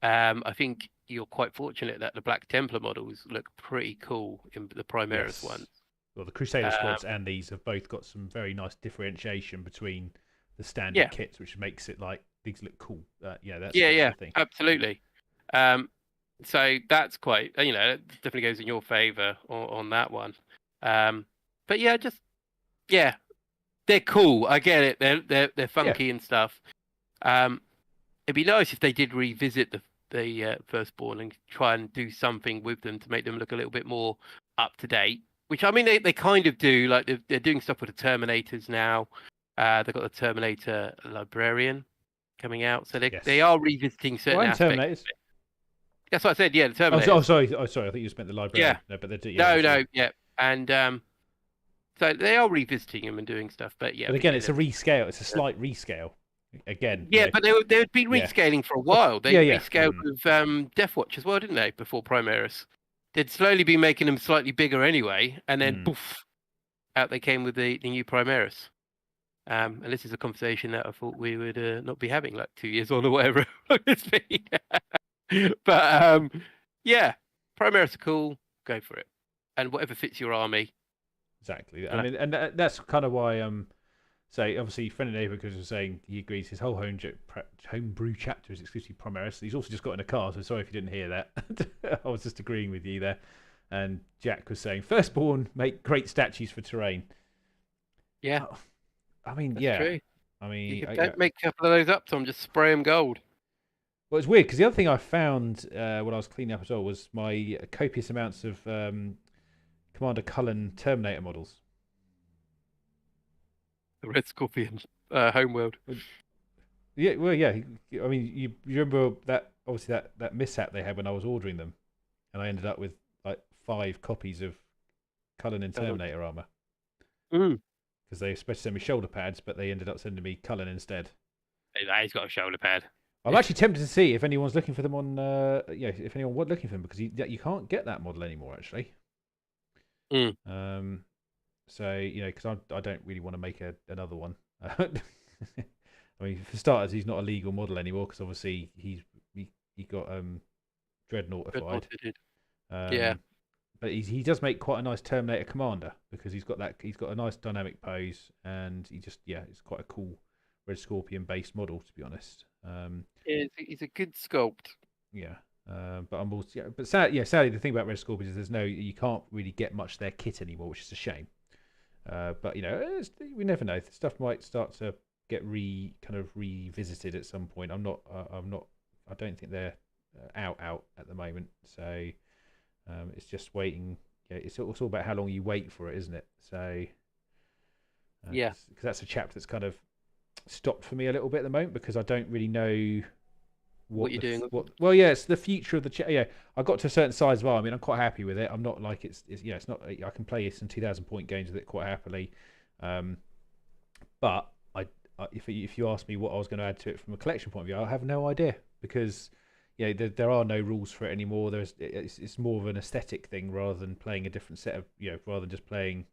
[SPEAKER 2] I think you're quite fortunate that the Black Templar models look pretty cool in the Primaris ones.
[SPEAKER 1] Well, the Crusader squads and these have both got some very nice differentiation between the standard kits, which makes it like these look cool. That's the thing.
[SPEAKER 2] Absolutely. So that's quite, it definitely goes in your favour on that one. But they're cool. I get it. They're funky and stuff. It'd be nice if they did revisit the Firstborn and try and do something with them to make them look a little bit more up to date. Which they kind of do. Like they're doing stuff with the Terminators now. They've got the Terminator Librarian coming out, so they are revisiting certain aspects. Terminators. That's what I said. Yeah, the Terminators.
[SPEAKER 1] Oh, sorry. I think you just meant the Librarian.
[SPEAKER 2] Yeah.
[SPEAKER 1] No, but they do.
[SPEAKER 2] Yeah. And so they are revisiting them and doing stuff. But
[SPEAKER 1] But again, it's a rescale. It's a slight rescale. Again.
[SPEAKER 2] Yeah, but they'd been rescaling for a while. They rescaled with Deathwatch as well, didn't they? Before Primaris, they'd slowly been making them slightly bigger anyway, and then poof, out they came with the new Primaris. And this is a conversation that I thought we would not be having like 2 years on or whatever it's been. But Primaris are cool. Go for it, and whatever fits your army.
[SPEAKER 1] Exactly. And that's kind of why so obviously, friend and neighbour, because was saying he agrees his whole homebrew chapter is exclusively Primaris. He's also just got in a car, so sorry if you didn't hear that. I was just agreeing with you there. And Jack was saying, Firstborn make great statues for terrain.
[SPEAKER 2] Yeah.
[SPEAKER 1] That's true.
[SPEAKER 2] You can make a couple of those up, Tom. Just spray them gold.
[SPEAKER 1] Well, it's weird because the other thing I found when I was cleaning up as well was my copious amounts of Commander Cullen Terminator models.
[SPEAKER 2] The Red Scorpion homeworld.
[SPEAKER 1] Yeah, well, yeah. You remember that, obviously, that mishap they had when I was ordering them, and I ended up with like 5 copies of Cullen and Terminator armor. Because they especially sent me shoulder pads, but they ended up sending me Cullen instead.
[SPEAKER 2] He's got a shoulder pad.
[SPEAKER 1] I'm actually tempted to see if anyone's looking for them on. If anyone was looking for them, because you can't get that model anymore, actually. So because I don't really want to make another one. For starters, he's not a legal model anymore because obviously he got Dreadnoughtified. But he does make quite a nice Terminator commander because he's got a nice dynamic pose, and it's quite a cool Red Scorpion based model, to be honest.
[SPEAKER 2] He's a good sculpt.
[SPEAKER 1] Yeah. But I'm also, sadly the thing about Red Scorpions is you can't really get much of their kit anymore, which is a shame. But we never know. Stuff might start to get revisited at some point. I don't think they're out at the moment. So it's just waiting. Yeah, it's all about how long you wait for it, isn't it? So
[SPEAKER 2] Yeah.
[SPEAKER 1] because that's a chapter that's kind of stopped for me a little bit at the moment because I don't really know
[SPEAKER 2] What you're doing?
[SPEAKER 1] well, yeah, it's the future of the yeah. I got to a certain size of army, and I'm quite happy with it. I'm not like it's it's not. I can play some 2,000 point games with it quite happily, but if you ask me what I was going to add to it from a collection point of view, I have no idea because there are no rules for it anymore. It's more of an aesthetic thing rather than playing a different set of rather than just playing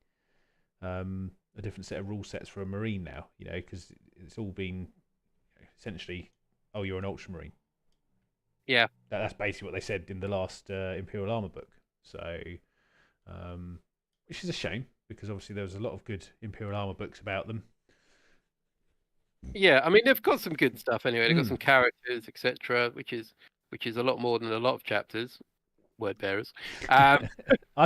[SPEAKER 1] a different set of rule sets for a marine now. Because it's all been essentially, oh, you're an ultramarine.
[SPEAKER 2] Yeah.
[SPEAKER 1] That's basically what they said in the last Imperial Armor book. So, which is a shame because obviously there was a lot of good Imperial Armor books about them.
[SPEAKER 2] Yeah, I mean they've got some good stuff anyway. They've got some characters, etc., which is a lot more than a lot of chapters. Word bearers.
[SPEAKER 1] I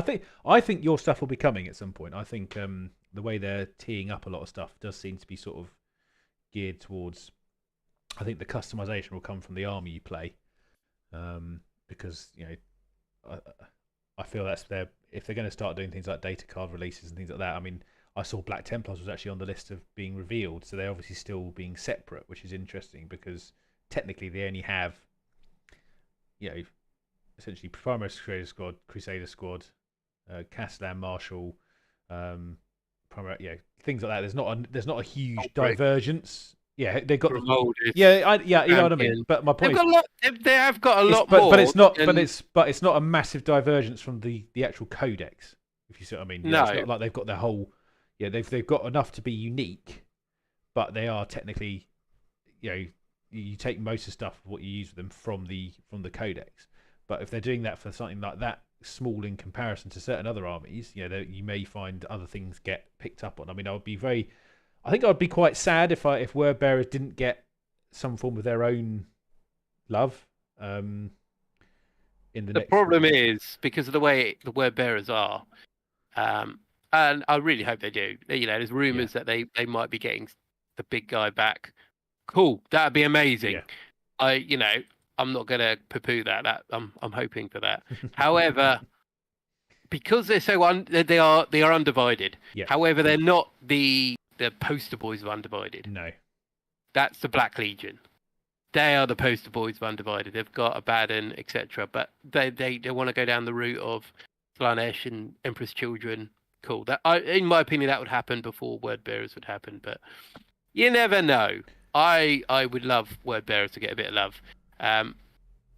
[SPEAKER 1] think your stuff will be coming at some point. I think the way they're teeing up a lot of stuff does seem to be sort of geared towards. I think the customization will come from the army you play, because I feel that's if they're going to start doing things like data card releases and things like that. I mean, I saw Black Templars was actually on the list of being revealed, so they're obviously still being separate, which is interesting because technically they only have, essentially Primaris Crusader Squad, Castellan Marshal, things like that. There's not a huge divergence. Yeah, they got you know what I mean. But my point is,
[SPEAKER 2] they have got a lot more.
[SPEAKER 1] But it's not. But it's not a massive divergence from the actual codex. If you see what I mean.
[SPEAKER 2] No,
[SPEAKER 1] it's not like they've got their whole. Yeah, they've got enough to be unique, but they are technically, you take most of the stuff what you use with them from the codex. But if they're doing that for something like that small in comparison to certain other armies, you may find other things get picked up on. I mean, I think I'd be quite sad if word bearers didn't get some form of their own love. The
[SPEAKER 2] problem is because of the way the word bearers are, and I really hope they do. There's rumours that they might be getting the big guy back. Cool, that'd be amazing. Yeah. I'm not going to poo-poo that. I'm hoping for that. However, because they're so they are undivided.
[SPEAKER 1] Yeah.
[SPEAKER 2] However, they're not the poster boys of undivided.
[SPEAKER 1] No.
[SPEAKER 2] That's the Black Legion. They are the poster boys of undivided. They've got Abaddon, etc. But they want to go down the route of Slanesh and Emperor's Children. Cool. In my opinion, that would happen before Word Bearers would happen. But you never know. I would love Word Bearers to get a bit of love.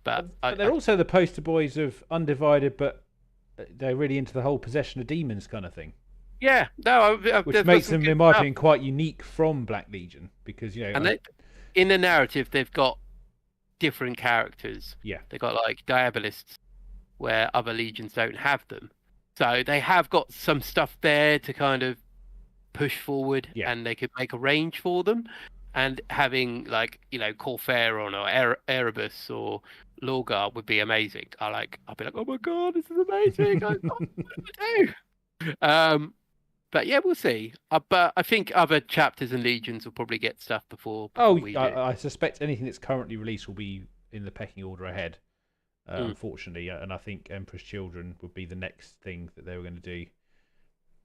[SPEAKER 2] But
[SPEAKER 1] they're also the poster boys of undivided, but they're really into the whole possession of demons kind of thing.
[SPEAKER 2] Yeah, no,
[SPEAKER 1] which makes them, in my opinion, quite unique from Black Legion because
[SPEAKER 2] and in the narrative they've got different characters.
[SPEAKER 1] Yeah,
[SPEAKER 2] they've got like Diabolists, where other legions don't have them. So they have got some stuff there to kind of push forward, and they could make a range for them. And having Corferon or Erebus or Lorgar would be amazing. I'll be like, oh my god, this is amazing. I do. But yeah, we'll see. But I think other chapters and legions will probably get stuff before we do.
[SPEAKER 1] I suspect anything that's currently released will be in the pecking order ahead. Unfortunately, and I think Emperor's Children would be the next thing that they were going to do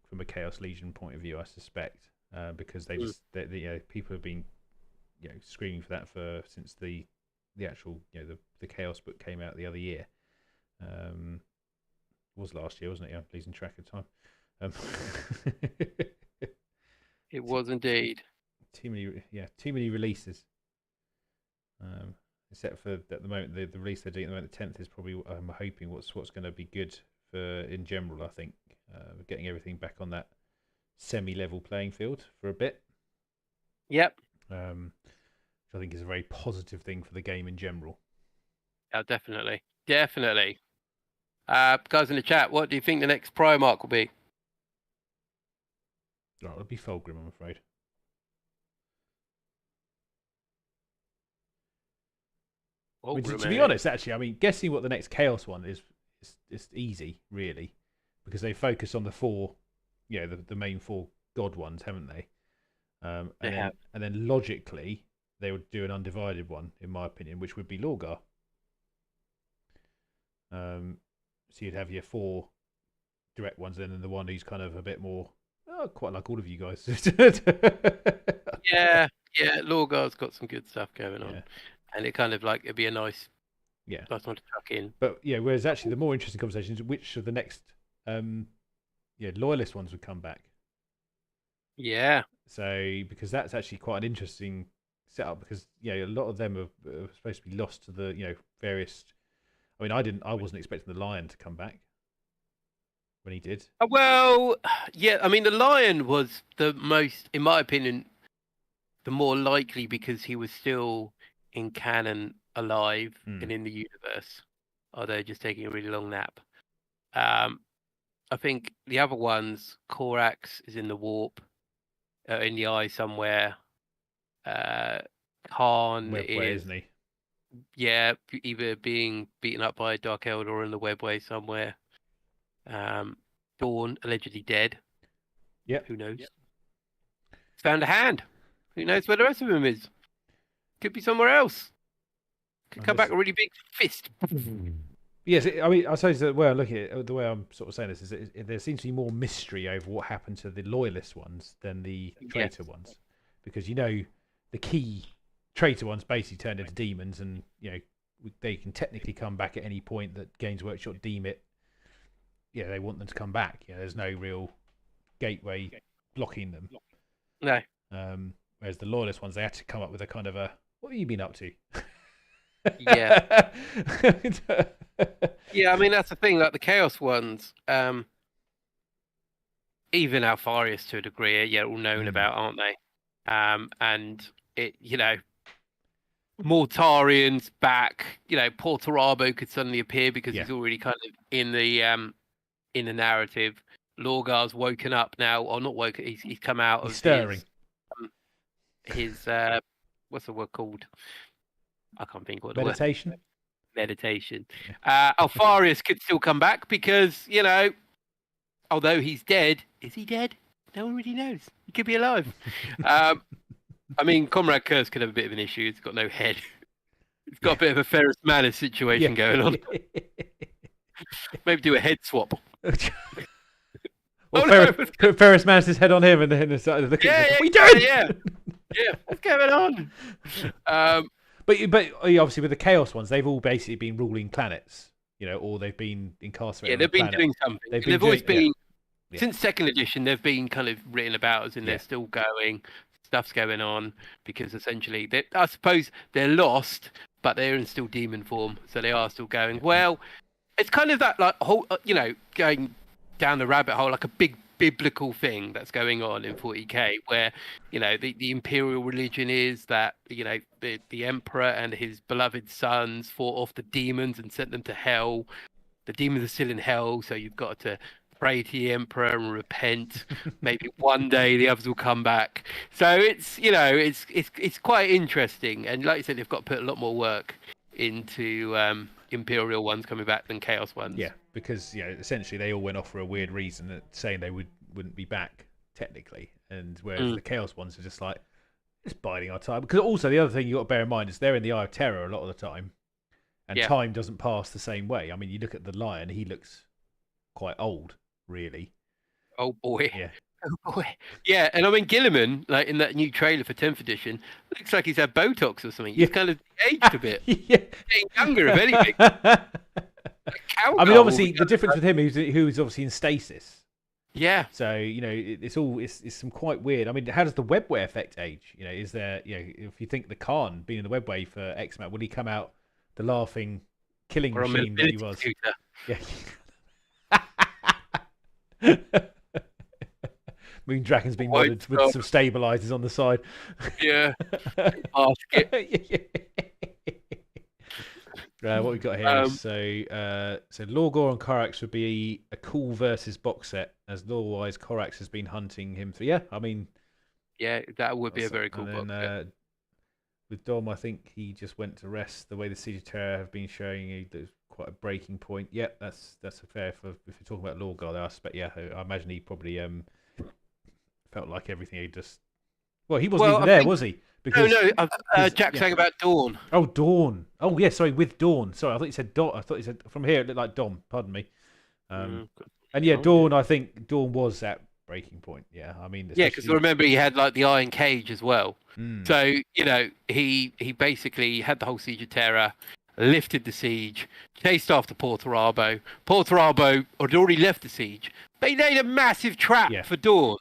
[SPEAKER 1] from a Chaos Legion point of view. I suspect because people have been screaming for that since the actual the Chaos book came out the other year. Was last year, wasn't it? I'm losing track of time.
[SPEAKER 2] It was indeed.
[SPEAKER 1] Too many releases. Except for at the moment, the release they're doing at the moment, the 10th is probably I'm hoping what's going to be good for in general. I think getting everything back on that semi-level playing field for a bit.
[SPEAKER 2] Yep.
[SPEAKER 1] Which I think is a very positive thing for the game in general.
[SPEAKER 2] Oh, definitely. Guys in the chat, what do you think the next Primarch will be?
[SPEAKER 1] Oh, it'll be Fulgrim, I'm afraid. To be honest, actually, I mean, guessing what the next Chaos one is easy, really, because they focus on the four, the main four god ones, haven't they? And then logically, they would do an undivided one, in my opinion, which would be Lorgar. So you'd have your 4 direct ones, and then the one who's kind of a bit more, quite like all of you guys.
[SPEAKER 2] Yeah, yeah. Lorgar's got some good stuff going on,
[SPEAKER 1] Yeah.
[SPEAKER 2] and it kind of like it'd be a nice
[SPEAKER 1] Yeah.
[SPEAKER 2] one to tuck in.
[SPEAKER 1] But yeah, whereas actually the more interesting conversation is which of the next loyalist ones would come back.
[SPEAKER 2] Yeah.
[SPEAKER 1] So because that's actually quite an interesting setup, because a lot of them are supposed to be lost to the various. I mean, I wasn't expecting the lion to come back when he did.
[SPEAKER 2] Well, yeah. I mean, the lion was the most, in my opinion, the more likely because he was still in canon alive and in the universe, although just taking a really long nap. I think the other ones, Korax is in the warp, in the eye somewhere. Khan
[SPEAKER 1] Webway,
[SPEAKER 2] is,
[SPEAKER 1] isn't he?
[SPEAKER 2] yeah, either being beaten up by a Dark Elder or in the Webway somewhere. Dawn allegedly dead.
[SPEAKER 1] Yep.
[SPEAKER 2] Who knows? Found a hand. Who knows where the rest of him is? Could be somewhere else. Could come back a really big fist.
[SPEAKER 1] Yes, I mean, I suppose the way I look at it, the way I'm sort of saying this is that there seems to be more mystery over what happened to the loyalist ones than the traitor ones, because the key traitor ones basically turned into demons, and they can technically come back at any point that Games Workshop deem it. Yeah, they want them to come back. There's no real gateway blocking them.
[SPEAKER 2] No.
[SPEAKER 1] Whereas the loyalist ones, they had to come up with a kind of a, what have you been up to?
[SPEAKER 2] Yeah. Yeah, I mean, that's the thing, like the Chaos ones, even Alfarius to a degree, all known about, aren't they? And it, Mortarian's back, Portarabo could suddenly appear because he's already kind of in the narrative. Lorgar's woken up now, or not woken, he's come out of
[SPEAKER 1] stirring.
[SPEAKER 2] His what's the word called? I can't think what the
[SPEAKER 1] meditation.
[SPEAKER 2] Word. Meditation. Alfarius could still come back because although he's dead, is he dead? No one really knows. He could be alive. I mean, Comrade Curse could have a bit of an issue. He's got no head. He's got a bit of a Ferris Manus situation going on. Maybe do a head swap.
[SPEAKER 1] Put Ferris Manus' head on him and then started looking. What are you doing?
[SPEAKER 2] Yeah. What's going on?
[SPEAKER 1] But obviously with the Chaos ones, they've all basically been ruling planets, or they've been incarcerated.
[SPEAKER 2] Yeah, they've been doing something. They've always been since second edition. They've been kind of written about as in they're still going. Stuff's going on because essentially, I suppose they're lost, but they're in still demon form, so they are still going. Well, it's kind of that like whole, going down the rabbit hole, like a big biblical thing that's going on in 40k, where the imperial religion is that the emperor and his beloved sons fought off the demons and sent them to hell. The demons are still in hell, so you've got to pray to the emperor and repent. Maybe one day the others will come back. So it's it's quite interesting, and like you said, they've got to put a lot more work into imperial ones coming back than chaos ones.
[SPEAKER 1] Yeah, because essentially they all went off for a weird reason, saying they wouldn't be back technically, and whereas the chaos ones are just like just biding our time. Because also the other thing you got to bear in mind is they're in the Eye of Terror a lot of the time, and time doesn't pass the same way. I mean, you look at the lion; he looks quite old, really.
[SPEAKER 2] Oh boy.
[SPEAKER 1] Yeah.
[SPEAKER 2] Oh boy. Yeah, and I mean Gilliman, like in that new trailer for 10th edition, looks like he's had Botox or something. He's kind of aged a bit. Getting younger, if anything.
[SPEAKER 1] I mean, obviously the difference with him is who's obviously in stasis.
[SPEAKER 2] Yeah.
[SPEAKER 1] So it's some quite weird. I mean, how does the webway affect age? Is there if you think the Khan being in the webway for X-Men, will he come out the laughing killing machine that he was? Yeah. Moon Dragon's been modded with some stabilizers on the side.
[SPEAKER 2] Yeah.
[SPEAKER 1] What we got here? So Lorgar and Korax would be a cool versus box set, as lore-wise Korax has been hunting him for. Yeah, I mean,
[SPEAKER 2] yeah, that would be a very cool box set.
[SPEAKER 1] With Dom, I think he just went to rest. The way the Siege of Terror have been showing, there's quite a breaking point. Yeah, that's a fair for if you're talking about Lorgar. I imagine he probably felt like everything he just Well, he wasn't even there, was he? Because
[SPEAKER 2] Jack saying about Dawn.
[SPEAKER 1] Oh, Dawn. Oh, yeah. Sorry, with Dawn. Sorry, I thought you said Dom. I thought you said from here it looked like Dom. Pardon me. And yeah, Dawn. I think Dawn was at breaking point. Yeah, I mean,
[SPEAKER 2] because remember he had like the iron cage as well.
[SPEAKER 1] Mm.
[SPEAKER 2] So he basically had the whole siege of Terra, lifted the siege, chased after Porto Arbo. Porto Arbo had already left the siege, but he laid a massive trap for Dawn.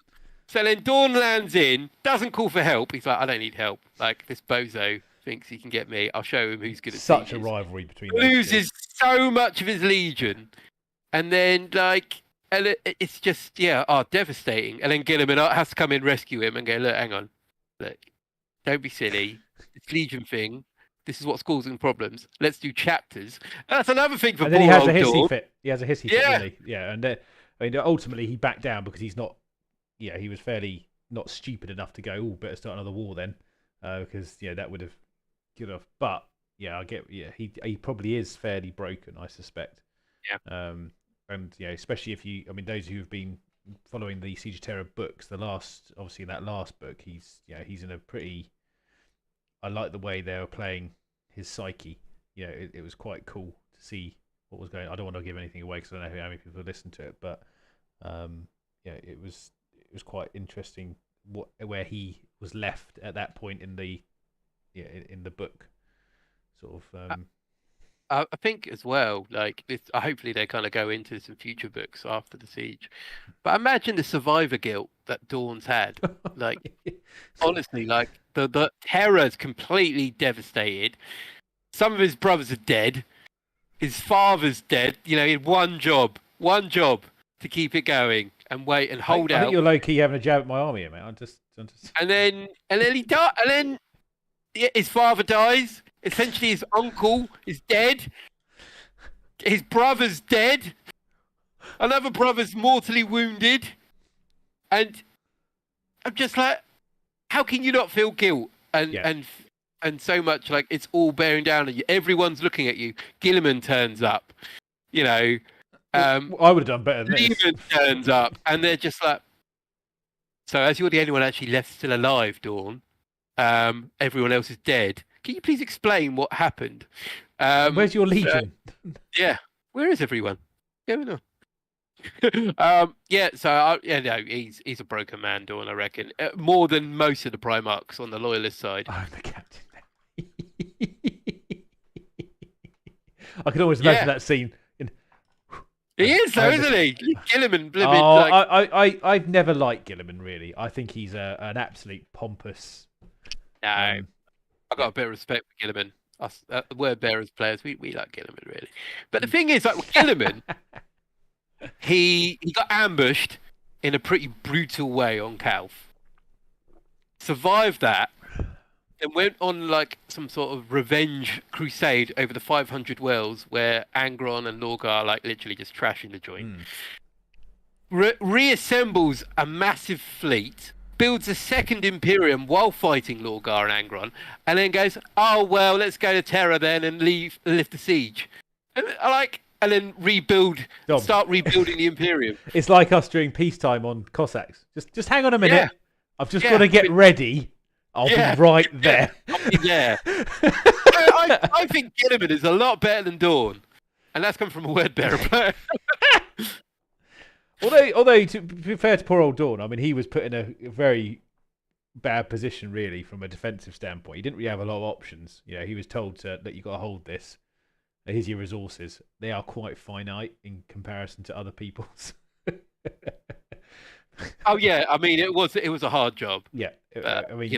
[SPEAKER 2] So then Dawn lands in, doesn't call for help. He's like, I don't need help. Like, this bozo thinks he can get me. I'll show him who's good at
[SPEAKER 1] Such
[SPEAKER 2] sieges.
[SPEAKER 1] a rivalry between
[SPEAKER 2] Loses so much of his legion. And then, it's just, devastating. And then Gilliman has to come in, rescue him, and go, look, hang on. Look, don't be silly. This legion thing, this is what's causing problems. Let's do chapters. And that's another thing for
[SPEAKER 1] And then he has a hissy fit. He has a hissy fit, doesn't he? Yeah, and I mean, ultimately he backed down because he's not. Yeah, he was fairly not stupid enough to go, better start another war then, because that would have good off. But I get, he probably is fairly broken, I suspect.
[SPEAKER 2] Yeah.
[SPEAKER 1] And especially if those who have been following the Siege of Terror books, that last book, he's in a pretty. I like the way they were playing his psyche. It was quite cool to see what was going on. I don't want to give anything away because I don't know how many people listen to it, but it was quite interesting where he was left at that point in the book, sort of.
[SPEAKER 2] I think as well, like this, hopefully they kind of go into some future books after the siege. But imagine the survivor guilt that Dawn's had. Like, honestly, like the Terror's completely devastated. Some of his brothers are dead. His father's dead. He had one job to keep it going and wait and hold out.
[SPEAKER 1] I think you're low key having a jab at my army, mate. I'm just.
[SPEAKER 2] And then he died. And then his father dies. Essentially, his uncle is dead. His brother's dead. Another brother's mortally wounded. And I'm just like, how can you not feel guilt and so much like it's all bearing down on you? Everyone's looking at you. Gilliman turns up. I
[SPEAKER 1] would have done better than this.
[SPEAKER 2] Lehman turns up, and they're just like. So, as you're the only one actually left still alive, Dawn, everyone else is dead. Can you please explain what happened?
[SPEAKER 1] Where's your legion?
[SPEAKER 2] Where is everyone? Going on? He's a broken man, Dawn, I reckon. More than most of the Primarchs on the Loyalist side.
[SPEAKER 1] I'm the captain. I can always imagine that scene.
[SPEAKER 2] He is, though, isn't he? Gilliman.
[SPEAKER 1] I've never liked Gilliman, really. I think he's an absolute pompous.
[SPEAKER 2] No, I've got a bit of respect for Gilliman. Us word bearers players, we like Gilliman, really. But the thing is, like with Gilliman, he got ambushed in a pretty brutal way on Calf. Survived that, and went on like some sort of revenge crusade over the 500 wells where Angron and Lorgar are like literally just trashing the joint. Reassembles a massive fleet, builds a second Imperium while fighting Lorgar and Angron, and then goes, oh well, let's go to Terra then and lift the siege. And then start rebuilding the Imperium.
[SPEAKER 1] It's like us during peacetime on Cossacks. Just hang on a minute. I've just got to get ready. I'll be right there.
[SPEAKER 2] I'll be there. I think Gilliman is a lot better than Dawn. And that's come from a word bearer player.
[SPEAKER 1] although, to be fair to poor old Dawn, I mean, he was put in a very bad position, really, from a defensive standpoint. He didn't really have a lot of options. He was told that you got to hold this. Here's your resources. They are quite finite in comparison to other people's.
[SPEAKER 2] Oh yeah, I mean it was a hard job.
[SPEAKER 1] Yeah,
[SPEAKER 2] I mean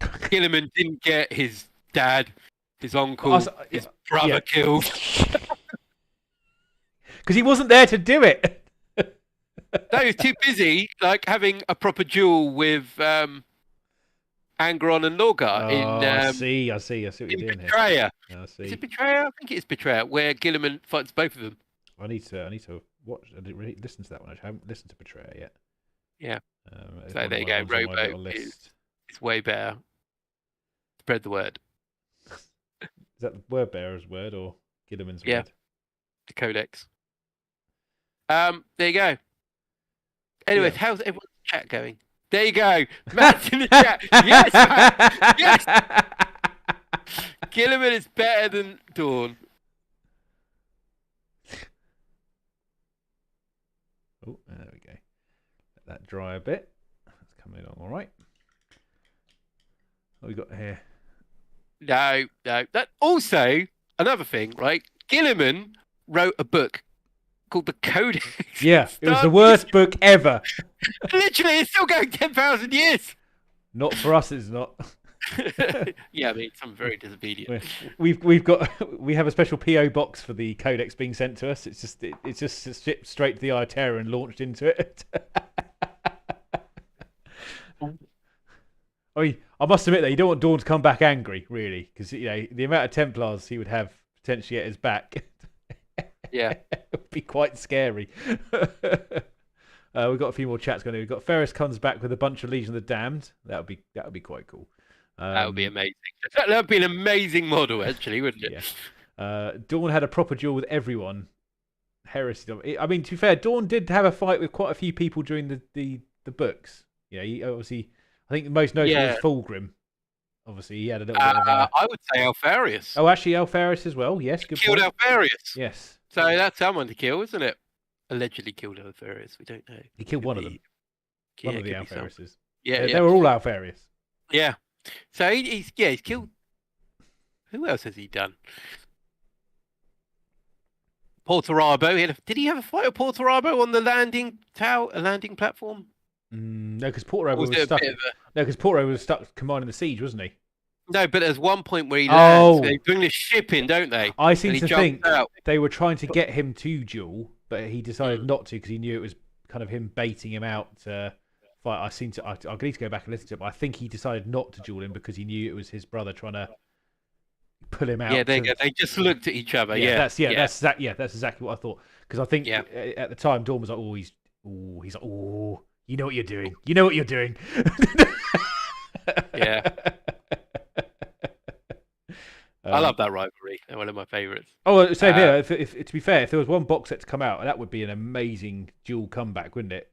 [SPEAKER 2] Gilliman didn't get his dad, his uncle, his brother killed
[SPEAKER 1] because he wasn't there to do it.
[SPEAKER 2] No, he was too busy like having a proper duel with Angron and Lorgar
[SPEAKER 1] I see what you're doing
[SPEAKER 2] Betrayer.
[SPEAKER 1] Here. I see.
[SPEAKER 2] Is it Betrayer? I think it is Betrayer, where Gilliman fights both of them.
[SPEAKER 1] I need to watch. I didn't really listen to that one. I haven't listened to Betrayer yet.
[SPEAKER 2] Yeah. So there you go. Robo is way better. Spread the word.
[SPEAKER 1] Is that the word bearer's word or Gilliman's word?
[SPEAKER 2] Yeah. The Codex. There you go. Anyways, how's everyone's chat going? There you go. Matt's in the chat. Yes, Matt. Yes. Gilliman is better than Dawn.
[SPEAKER 1] Oh, there we go. Let that dry a bit. That's coming along all right. What we got here?
[SPEAKER 2] No. That also another thing, right? Gilliman wrote a book called The Codex.
[SPEAKER 1] Yeah, it was the worst book ever.
[SPEAKER 2] Literally, it's still going 10,000 years.
[SPEAKER 1] Not for us, it's not.
[SPEAKER 2] Yeah, I mean, I'm very disobedient.
[SPEAKER 1] We have a special PO box for the codex being sent to us. It's just shipped straight to the Iterra and launched into it. I mean, I must admit that you don't want Dawn to come back angry, really, because the amount of Templars he would have potentially at his back.
[SPEAKER 2] Yeah,
[SPEAKER 1] it would be quite scary. We've got a few more chats going on. We've got Ferris comes back with a bunch of Legion of the Damned. That would be quite cool.
[SPEAKER 2] That would be amazing. That would be an amazing model, actually, wouldn't it?
[SPEAKER 1] Yeah. Dawn had a proper duel with everyone. Heresy. I mean, to be fair, Dawn did have a fight with quite a few people during the books. Yeah, he obviously, I think the most notable was Fulgrim. Obviously, he had a little bit of a...
[SPEAKER 2] I would say Alfarius.
[SPEAKER 1] Oh, actually, Alfarius as well. Yes, good
[SPEAKER 2] killed
[SPEAKER 1] point.
[SPEAKER 2] Alfarius.
[SPEAKER 1] Yes.
[SPEAKER 2] So that's someone to kill, isn't it? Allegedly killed Alfarius. We don't know.
[SPEAKER 1] He killed one of them.
[SPEAKER 2] Yeah,
[SPEAKER 1] one of the Alfariuses.
[SPEAKER 2] Yeah,
[SPEAKER 1] they were all Alfarius.
[SPEAKER 2] Yeah. So he's killed. Who else has he done? Portarabo. Did he have a fight with Portarabo on the landing platform?
[SPEAKER 1] No, because Portarabo was stuck. No, because Portarabo was stuck commanding the siege, wasn't he?
[SPEAKER 2] No, but there's one point where he lands. They bring the ship in, don't they?
[SPEAKER 1] I seem to think they were trying to get him to duel, but he decided not to because he knew it was kind of him baiting him out to fight. I need to go back and listen to it, but I think he decided not to duel him because he knew it was his brother trying to pull him out.
[SPEAKER 2] Yeah, they just looked at each other. That's
[SPEAKER 1] exactly what I thought. Because I think at the time Dawn was like, you know what you're doing. You know what you're doing.
[SPEAKER 2] Yeah. I love that rivalry. They're one of my favourites.
[SPEAKER 1] Oh, same here. If to be fair, if there was one box set to come out, that would be an amazing dual comeback, wouldn't it?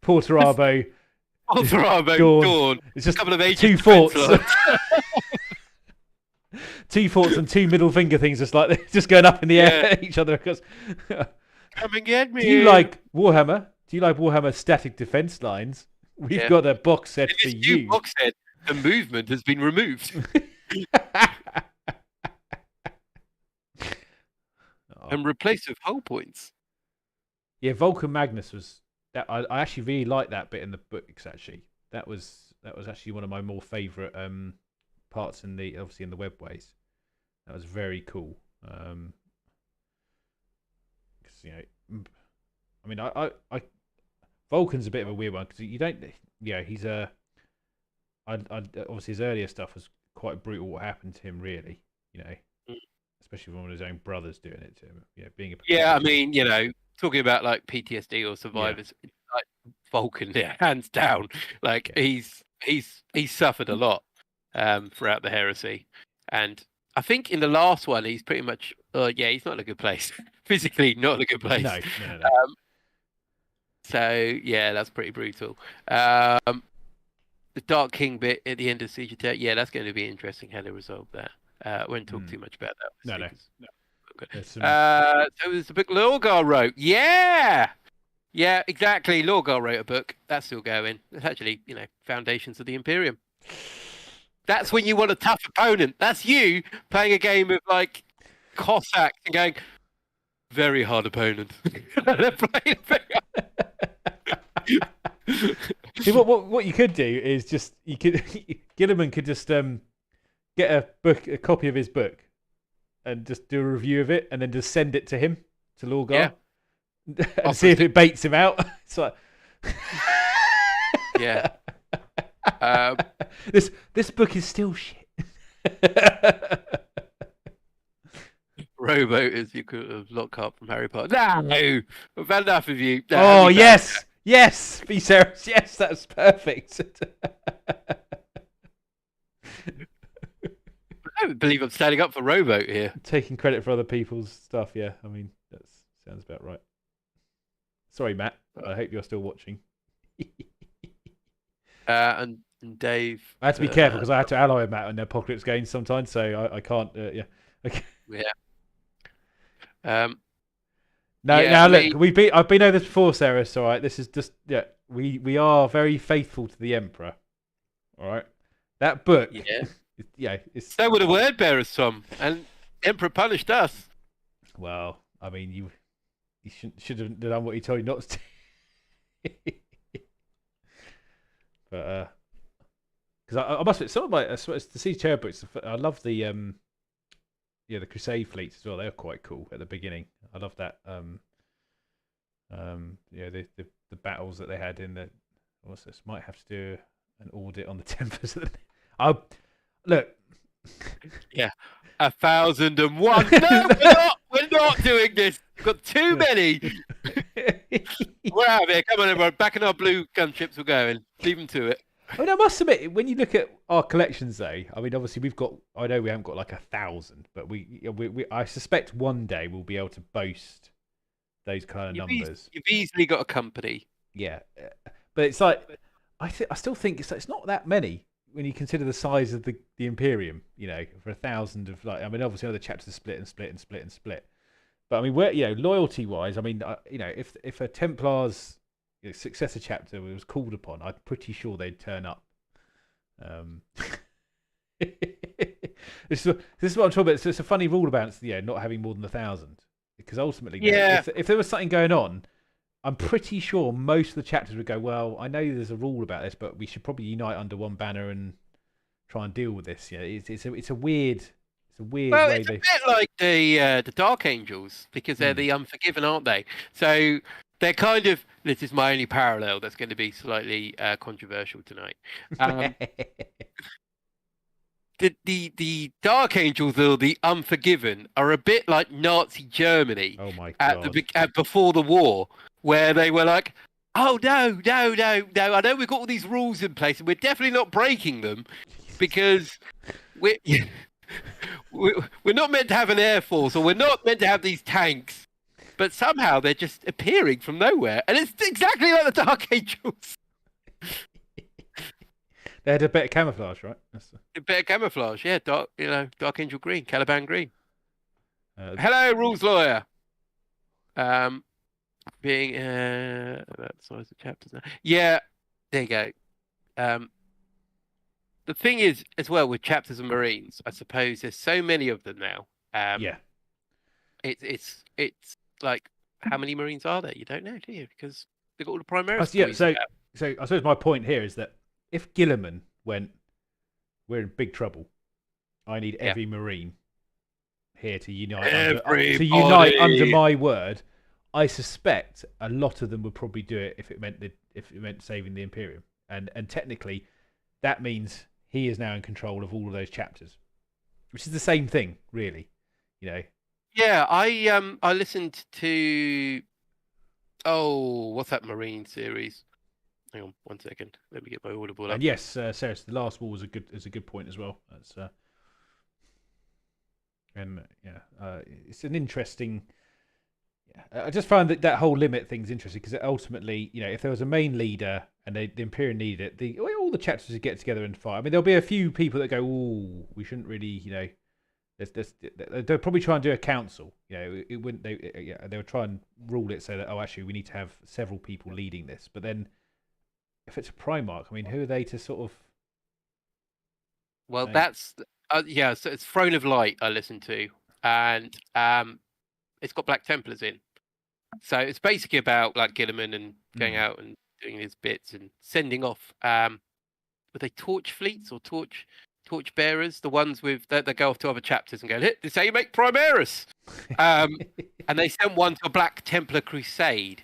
[SPEAKER 1] Portarabo,
[SPEAKER 2] Dawn.
[SPEAKER 1] It's just
[SPEAKER 2] a couple of
[SPEAKER 1] two forts. Two forts and two middle finger things, just going up in the air at each other. Because
[SPEAKER 2] come and get me.
[SPEAKER 1] Do you like Warhammer? Do you like Warhammer static defense lines? We've got a box set for you.
[SPEAKER 2] Box set, the movement has been removed. And replaced with hull points.
[SPEAKER 1] Yeah, Vulcan Magnus was that. I actually really liked that bit in the books. Actually, that was actually one of my more favourite parts in the webways. That was very cool. I mean, I Vulcan's a bit of a weird one because you don't. Yeah, he's obviously his earlier stuff was quite brutal. What happened to him, really? Especially when one of his own brothers doing it to him. Being a
[SPEAKER 2] I mean, talking about like PTSD or survivors, like Vulcan, hands down. Like he's suffered a lot throughout the heresy, and I think in the last one he's pretty much he's not in a good place physically, not in a good place.
[SPEAKER 1] No.
[SPEAKER 2] So yeah, that's pretty brutal. The Dark King bit at the end of Siege of Terra, that's going to be interesting how they resolve that. I won't talk too much about that.
[SPEAKER 1] No.
[SPEAKER 2] So there's a book Lorgar wrote. Yeah, exactly. Lorgar wrote a book. That's still going. It's actually, Foundations of the Imperium. That's when you want a tough opponent. That's you playing a game of like Cossack and going, very hard opponent. They're playing
[SPEAKER 1] See, what you could do is just Gilliman could just get a copy of his book and just do a review of it and then just send it to him, to Lorgar, and see if it baits him out. It's like this book is still shit.
[SPEAKER 2] Rowboat is you could have Lockhart from Harry Potter. No, I've had enough of you.
[SPEAKER 1] No, yes, be serious. Yes, that's perfect.
[SPEAKER 2] I don't believe I'm standing up for Rowboat here.
[SPEAKER 1] Taking credit for other people's stuff, yeah. I mean, that sounds about right. Sorry, Matt. I hope you're still watching.
[SPEAKER 2] and Dave.
[SPEAKER 1] I had to be careful because I had to ally with Matt in their apocalypse games sometimes, so I can't. Yeah. Okay.
[SPEAKER 2] Yeah. Um,
[SPEAKER 1] No,
[SPEAKER 2] yeah,
[SPEAKER 1] now
[SPEAKER 2] I
[SPEAKER 1] look,
[SPEAKER 2] mean,
[SPEAKER 1] I've been over this before, Sarah. So, all right, this is just we are very faithful to the Emperor. All right, that book.
[SPEAKER 2] yeah.
[SPEAKER 1] It's
[SPEAKER 2] So were the word bearers, Tom, and Emperor punished us.
[SPEAKER 1] well. I mean, you should have done what he told you not to. But because I must admit, some of my the Siege Terror books. I love the the Crusade fleets as well. They're quite cool at the beginning. I love that the battles that they had in the. What's this? Might have to do an audit on the Templars. Look.
[SPEAKER 2] Yeah, 1001. No, we're not. We're not doing this. We've got too many. We're out of here. Come on, everyone. Back in our blue gunships. We're going. Leave them to it.
[SPEAKER 1] I mean, I must admit, when you look at our collections, though, I mean, obviously we've got. I know we haven't got like 1,000, but I suspect one day we'll be able to boast those kind of numbers.
[SPEAKER 2] You've easily got a company.
[SPEAKER 1] Yeah, but it's like I still think it's not that many when you consider the size of the Imperium. For 1,000 of I mean, obviously other chapters split and split and split and split. But I mean, loyalty wise, I mean, if a Templars successor chapter was called upon, I'm pretty sure they'd turn up. This is what I'm talking about. It's a funny rule about not having more than 1,000, because ultimately, if there was something going on, I'm pretty sure most of the chapters would go, well, I know there's a rule about this, but we should probably unite under one banner and try and deal with this. It's a weird.
[SPEAKER 2] Well, it's a bit like the Dark Angels, because they're the Unforgiven, aren't they? So they're kind of. This is my only parallel that's going to be slightly controversial tonight. The Dark Angels, or the Unforgiven, are a bit like Nazi Germany.
[SPEAKER 1] Oh my God.
[SPEAKER 2] Before the war, where they were like, "Oh no! I know we've got all these rules in place, and we're definitely not breaking them, because we're not meant to have an air force, or we're not meant to have these tanks." But somehow they're just appearing from nowhere, and it's exactly like the Dark Angels.
[SPEAKER 1] They had a better camouflage, right?
[SPEAKER 2] A better camouflage, yeah. Dark Angel green, Caliban green. Hello, rules lawyer. Being that size of chapters now. Yeah, there you go. The thing is, as well, with chapters and Marines, I suppose there's so many of them now.
[SPEAKER 1] Yeah.
[SPEAKER 2] It's like, how many Marines are there? You don't know, do you? Because they've got all the Primaris.
[SPEAKER 1] Yeah. So I suppose my point here is that if Gilliman went, we're in big trouble. I need every Marine here to unite under my word. I suspect a lot of them would probably do it if it meant saving the Imperium, and technically, that means he is now in control of all of those chapters, which is the same thing, really.
[SPEAKER 2] Yeah, I listened to what's that Marine series? Hang on 1 second. Let me get my Audible up.
[SPEAKER 1] And yes, Sarah, the last war is a good point as well. That's it's an interesting. I just found that whole limit thing's interesting, because ultimately, if there was a main leader and the Imperium needed it, all the chapters would get together and fight. I mean, there'll be a few people that go, "Oh, we shouldn't really," they'll probably try and do a council. It wouldn't. They would try and rule it so that actually we need to have several people leading this. But then, if it's a Primarch, I mean, who are they to sort of?
[SPEAKER 2] Well, that's so it's Throne of Light I listened to, and it's got Black Templars in. So it's basically about like Gilliman and going out and doing his bits and sending off. Were they torch fleets or torch bearers? The ones with that go off to other chapters and go, "This is how you make Primaris." And they sent one to a Black Templar Crusade,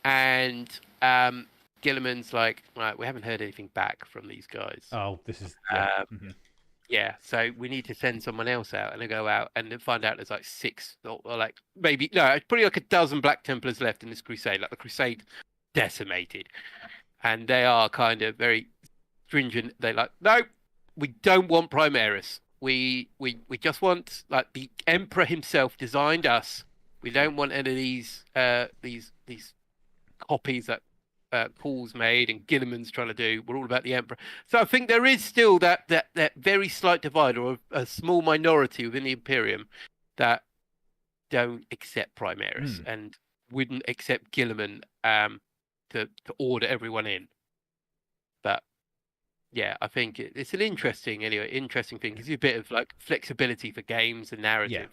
[SPEAKER 2] and Gilliman's like, "Right, we haven't heard anything back from these guys."
[SPEAKER 1] Oh, this is
[SPEAKER 2] yeah. So we need to send someone else out, and they go out and then find out there's like 6 or like maybe it's probably like a dozen Black Templars left in this crusade. Like the crusade decimated, and they are kind of very stringent. They're like, "No, we don't want Primaris. We just want, like, the Emperor himself designed us. We don't want any of these copies that Paul's made and Gilliman's trying to do were all about the Emperor. So I think there is still that very slight divide, or a small minority within the Imperium that don't accept Primaris and wouldn't accept Gilliman to order everyone in. But yeah, I think it's an interesting thing. Gives you a bit of like flexibility for games and narrative.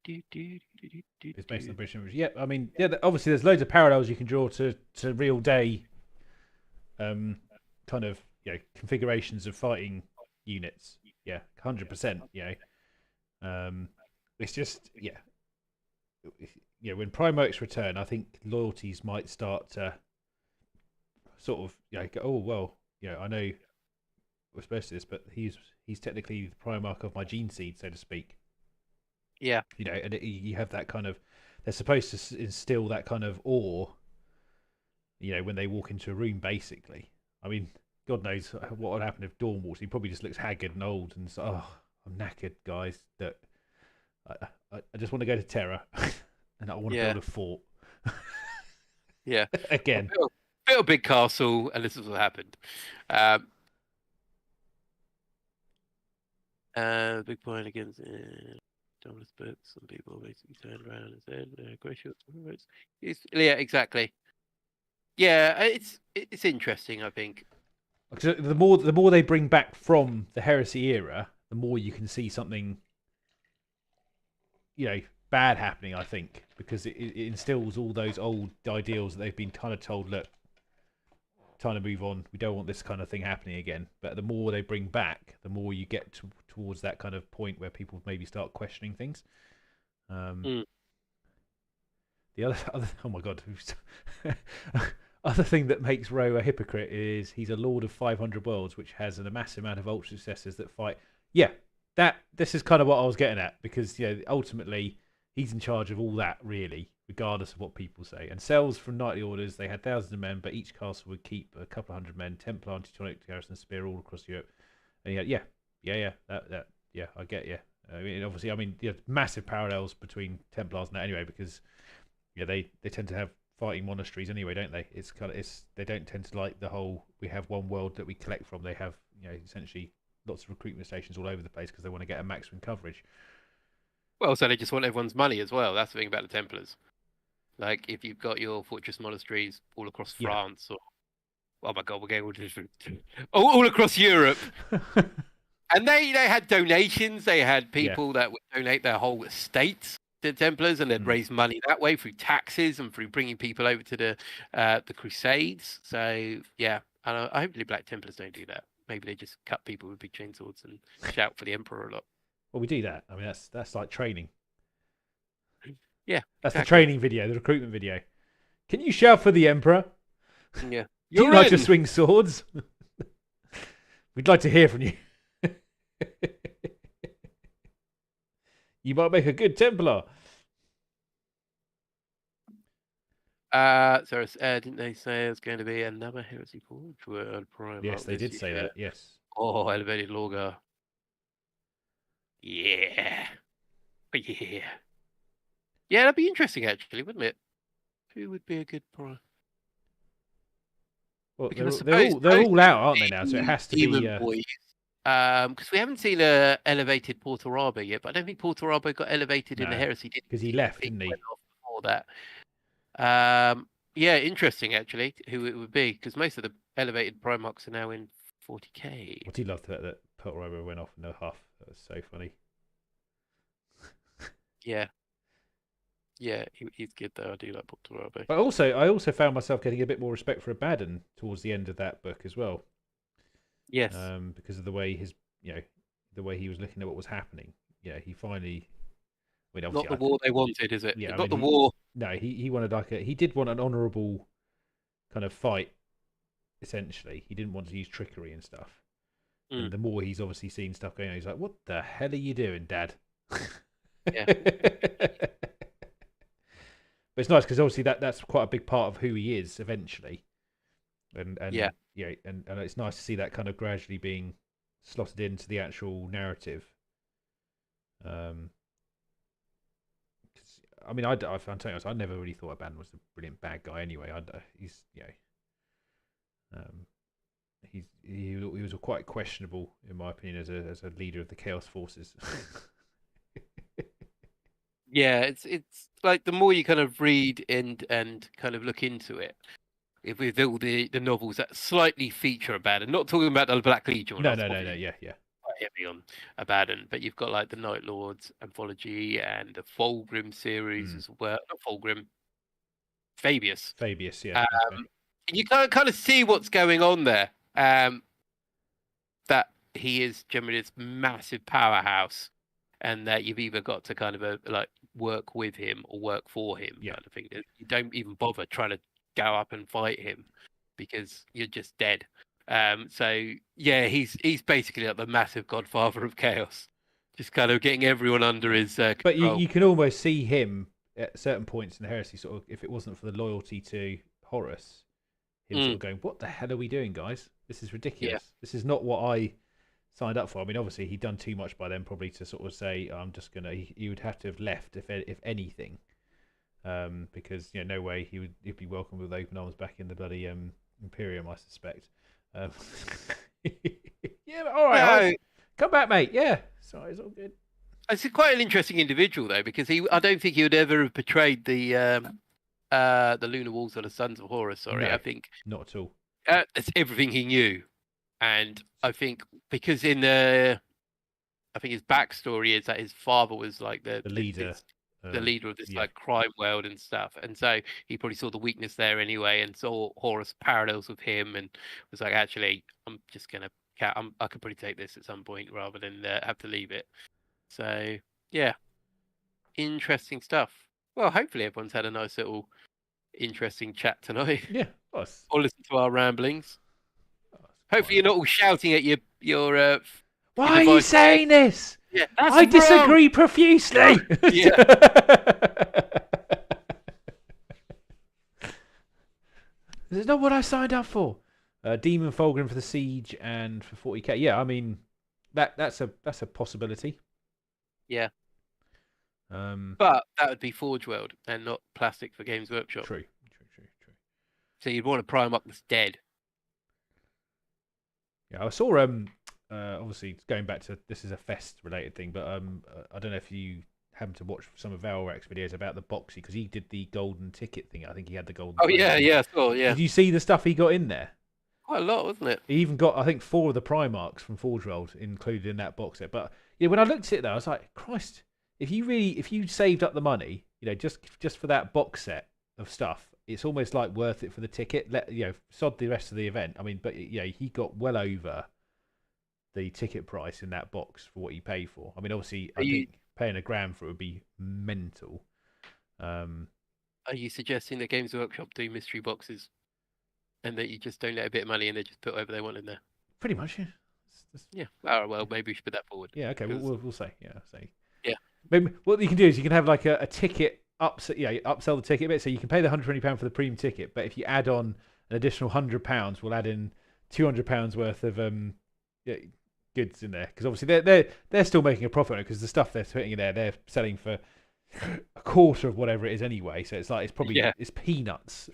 [SPEAKER 1] It's based on the British Empire. Yeah, I mean, obviously there's loads of parallels you can draw to real day, kind of configurations of fighting units. Yeah, 100%. It's just when Primarchs return, I think loyalties might start to sort of go, oh well, I know we're supposed to this, but he's technically the Primarch of my gene seed, so to speak.
[SPEAKER 2] Yeah.
[SPEAKER 1] And you have that kind of, they're supposed to instill that kind of awe, when they walk into a room, basically. I mean, God knows what would happen if Dawn walks. He probably just looks haggard and old and says, oh, I'm knackered, guys. That I just want to go to Terra and I want to build a fort.
[SPEAKER 2] Yeah.
[SPEAKER 1] Again.
[SPEAKER 2] Build a big castle, and this is what happened. Big point against Thomas Books. Some people basically turned around and said, "Gracious." Yeah, exactly. Yeah, it's interesting. I think
[SPEAKER 1] the more they bring back from the Heresy era, the more you can see something, bad happening. I think because it instills all those old ideals that they've been kind of told, look, time to move on. We don't want this kind of thing happening again. But the more they bring back, the more you get towards that kind of point where people maybe start questioning things. The other oh my god, other thing that makes Roe a hypocrite is he's a lord of 500 worlds, which has a massive amount of ultra successors that fight. Yeah, this is kind of what I was getting at, because ultimately he's in charge of all that, really, regardless of what people say. And cells from knightly orders, they had thousands of men, but each castle would keep a couple of hundred men, Templar, anti-tonic, garrison, spear, all across Europe. And I get you. I mean, obviously, massive parallels between Templars and that anyway, because they tend to have fighting monasteries anyway, don't they? They don't tend to like the whole, we have one world that we collect from. They have essentially lots of recruitment stations all over the place because they want to get a maximum coverage. Well,
[SPEAKER 2] so they just want everyone's money as well. That's the thing about the Templars. Like, if you've got your fortress monasteries all across France, or oh my god, we're getting all across Europe, and they had donations. They had people that would donate their whole estates to Templars, and they'd raise money that way through taxes and through bringing people over to the Crusades. So yeah, and I hopefully Black Templars don't do that. Maybe they just cut people with big chainswords and shout for the Emperor a lot.
[SPEAKER 1] Well, we do that. I mean, that's like training.
[SPEAKER 2] Yeah,
[SPEAKER 1] that's the training video, the recruitment video. Can you shout for the Emperor?
[SPEAKER 2] Yeah.
[SPEAKER 1] Do you like to swing swords? We'd like to hear from you. You might make a good Templar.
[SPEAKER 2] Didn't they say it was going to be another Heresy Forge?
[SPEAKER 1] Yes, they did say that. Yes.
[SPEAKER 2] Oh, elevated Lorgar. Yeah. Yeah, that'd be interesting, actually, wouldn't it? Who would be a good Prior?
[SPEAKER 1] Well, they're all out, aren't they now? So it has to be.
[SPEAKER 2] Because we haven't seen a elevated Porto-Rabo yet, but I don't think Porto-Rabo got elevated in the Heresy, did he?
[SPEAKER 1] Because he left, didn't he?
[SPEAKER 2] Before that. Yeah, interesting actually who it would be, because most of the elevated Primarchs are now in 40k.
[SPEAKER 1] I do love that Porto-Rabo went off in a huff. That was so funny.
[SPEAKER 2] Yeah, he's good though. I do like Porto-Rabo.
[SPEAKER 1] But I also found myself getting a bit more respect for Abaddon towards the end of that book as well.
[SPEAKER 2] Yes.
[SPEAKER 1] Because of the way the way he was looking at what was happening. Yeah, he finally. I mean,
[SPEAKER 2] not the war they wanted, is it?
[SPEAKER 1] Yeah,
[SPEAKER 2] not the war.
[SPEAKER 1] No, he wanted he did want an honourable kind of fight. Essentially, he didn't want to use trickery and stuff. And the more he's obviously seen stuff going on, he's like, "What the hell are you doing, Dad?"
[SPEAKER 2] Yeah.
[SPEAKER 1] But it's nice because obviously that's quite a big part of who he is eventually. And it's nice to see that kind of gradually being slotted into the actual narrative. I mean, I found telling us, I never really thought Abaddon was a brilliant bad guy. Anyway, he's he was quite questionable in my opinion as a leader of the Chaos Forces.
[SPEAKER 2] Yeah, it's like the more you kind of read and kind of look into it, with all the novels that slightly feature Abaddon, not talking about the Black Legion,
[SPEAKER 1] No,
[SPEAKER 2] that's
[SPEAKER 1] yeah, yeah.
[SPEAKER 2] quite heavy on Abaddon, but you've got like the Night Lords anthology and the Fulgrim series as well. Not Fulgrim, Fabius.
[SPEAKER 1] Fabius, yeah. Okay.
[SPEAKER 2] And you kind of see what's going on there. That he is generally this massive powerhouse, and that you've either got to kind of like work with him or work for him,
[SPEAKER 1] Yeah.
[SPEAKER 2] kind of thing. You don't even bother trying to go up and fight him because you're just dead. So yeah, he's basically like the massive godfather of chaos, just kind of getting everyone under his control.
[SPEAKER 1] But you can almost see him at certain points in the heresy, sort of, if it wasn't for the loyalty to Horus, him sort of going, "What the hell are we doing, guys? This is ridiculous.
[SPEAKER 2] Yeah.
[SPEAKER 1] This is not what I signed up for." I mean, obviously he'd done too much by then, probably to sort of say, "I'm just gonna." He would have to have left if anything, because no way he'd be welcomed with open arms back in the bloody Imperium, I suspect. Yeah, but all right, come back, mate. Yeah, sorry, it's all good.
[SPEAKER 2] He's quite an interesting individual though, because I don't think he would ever have betrayed the Lunar Wolves or the Sons of Horus. Sorry,
[SPEAKER 1] No,
[SPEAKER 2] I think
[SPEAKER 1] not at all.
[SPEAKER 2] It's everything he knew, and I think because I think his backstory is that his father was like the
[SPEAKER 1] leader.
[SPEAKER 2] The leader of this like crime world and stuff, and so he probably saw the weakness there anyway, and saw Horus parallels with him, and was like, actually, I'm just gonna, I could probably take this at some point rather than have to leave it. So yeah, interesting stuff. Well, hopefully everyone's had a nice little interesting chat tonight.
[SPEAKER 1] Yeah, us.
[SPEAKER 2] Or listen to our ramblings. Hopefully you're not all shouting at your.
[SPEAKER 1] Why are you saying this?
[SPEAKER 2] Yeah,
[SPEAKER 1] I disagree profusely.
[SPEAKER 2] Yeah.
[SPEAKER 1] This is not what I signed up for. Demon Fulgrim for the siege and for 40k. Yeah, I mean that's a possibility.
[SPEAKER 2] Yeah.
[SPEAKER 1] But
[SPEAKER 2] that would be Forge World and not Plastic for Games Workshop.
[SPEAKER 1] True.
[SPEAKER 2] So you'd want to Primarch that's dead.
[SPEAKER 1] Yeah, I saw obviously going back to, this is a fest related thing, but I don't know if you happen to watch some of Valrex videos about the boxy, because he did the golden ticket thing. I think he had the golden.
[SPEAKER 2] Oh yeah, I saw. Yeah.
[SPEAKER 1] Did you see the stuff he got in there?
[SPEAKER 2] Quite a lot, wasn't it?
[SPEAKER 1] He even got, I think, 4 of the Primarchs from Forge World included in that box set. But yeah, when I looked at it though, I was like, Christ, if you saved up the money, just for that box set of stuff, it's almost like worth it for the ticket. Sod the rest of the event. I mean, but he got well over the ticket price in that box for what he paid for. I mean, obviously, I think paying $1,000 for it would be mental.
[SPEAKER 2] Are you suggesting that Games Workshop do mystery boxes, and that you just don't let a bit of money and they just put whatever they want in there?
[SPEAKER 1] Pretty much, yeah.
[SPEAKER 2] Yeah. Oh well, maybe we should put that forward.
[SPEAKER 1] Yeah. Okay. We'll say. Yeah. Say.
[SPEAKER 2] Yeah.
[SPEAKER 1] Maybe what you can do is you can have like a ticket upsell the ticket a bit, so you can pay the £120 for the premium ticket, but if you add on an additional £100, we'll add in £200 worth of goods in there, because obviously they're still making a profit on it, because the stuff they're putting in there they're selling for a quarter of whatever it is anyway, so it's probably it's peanuts.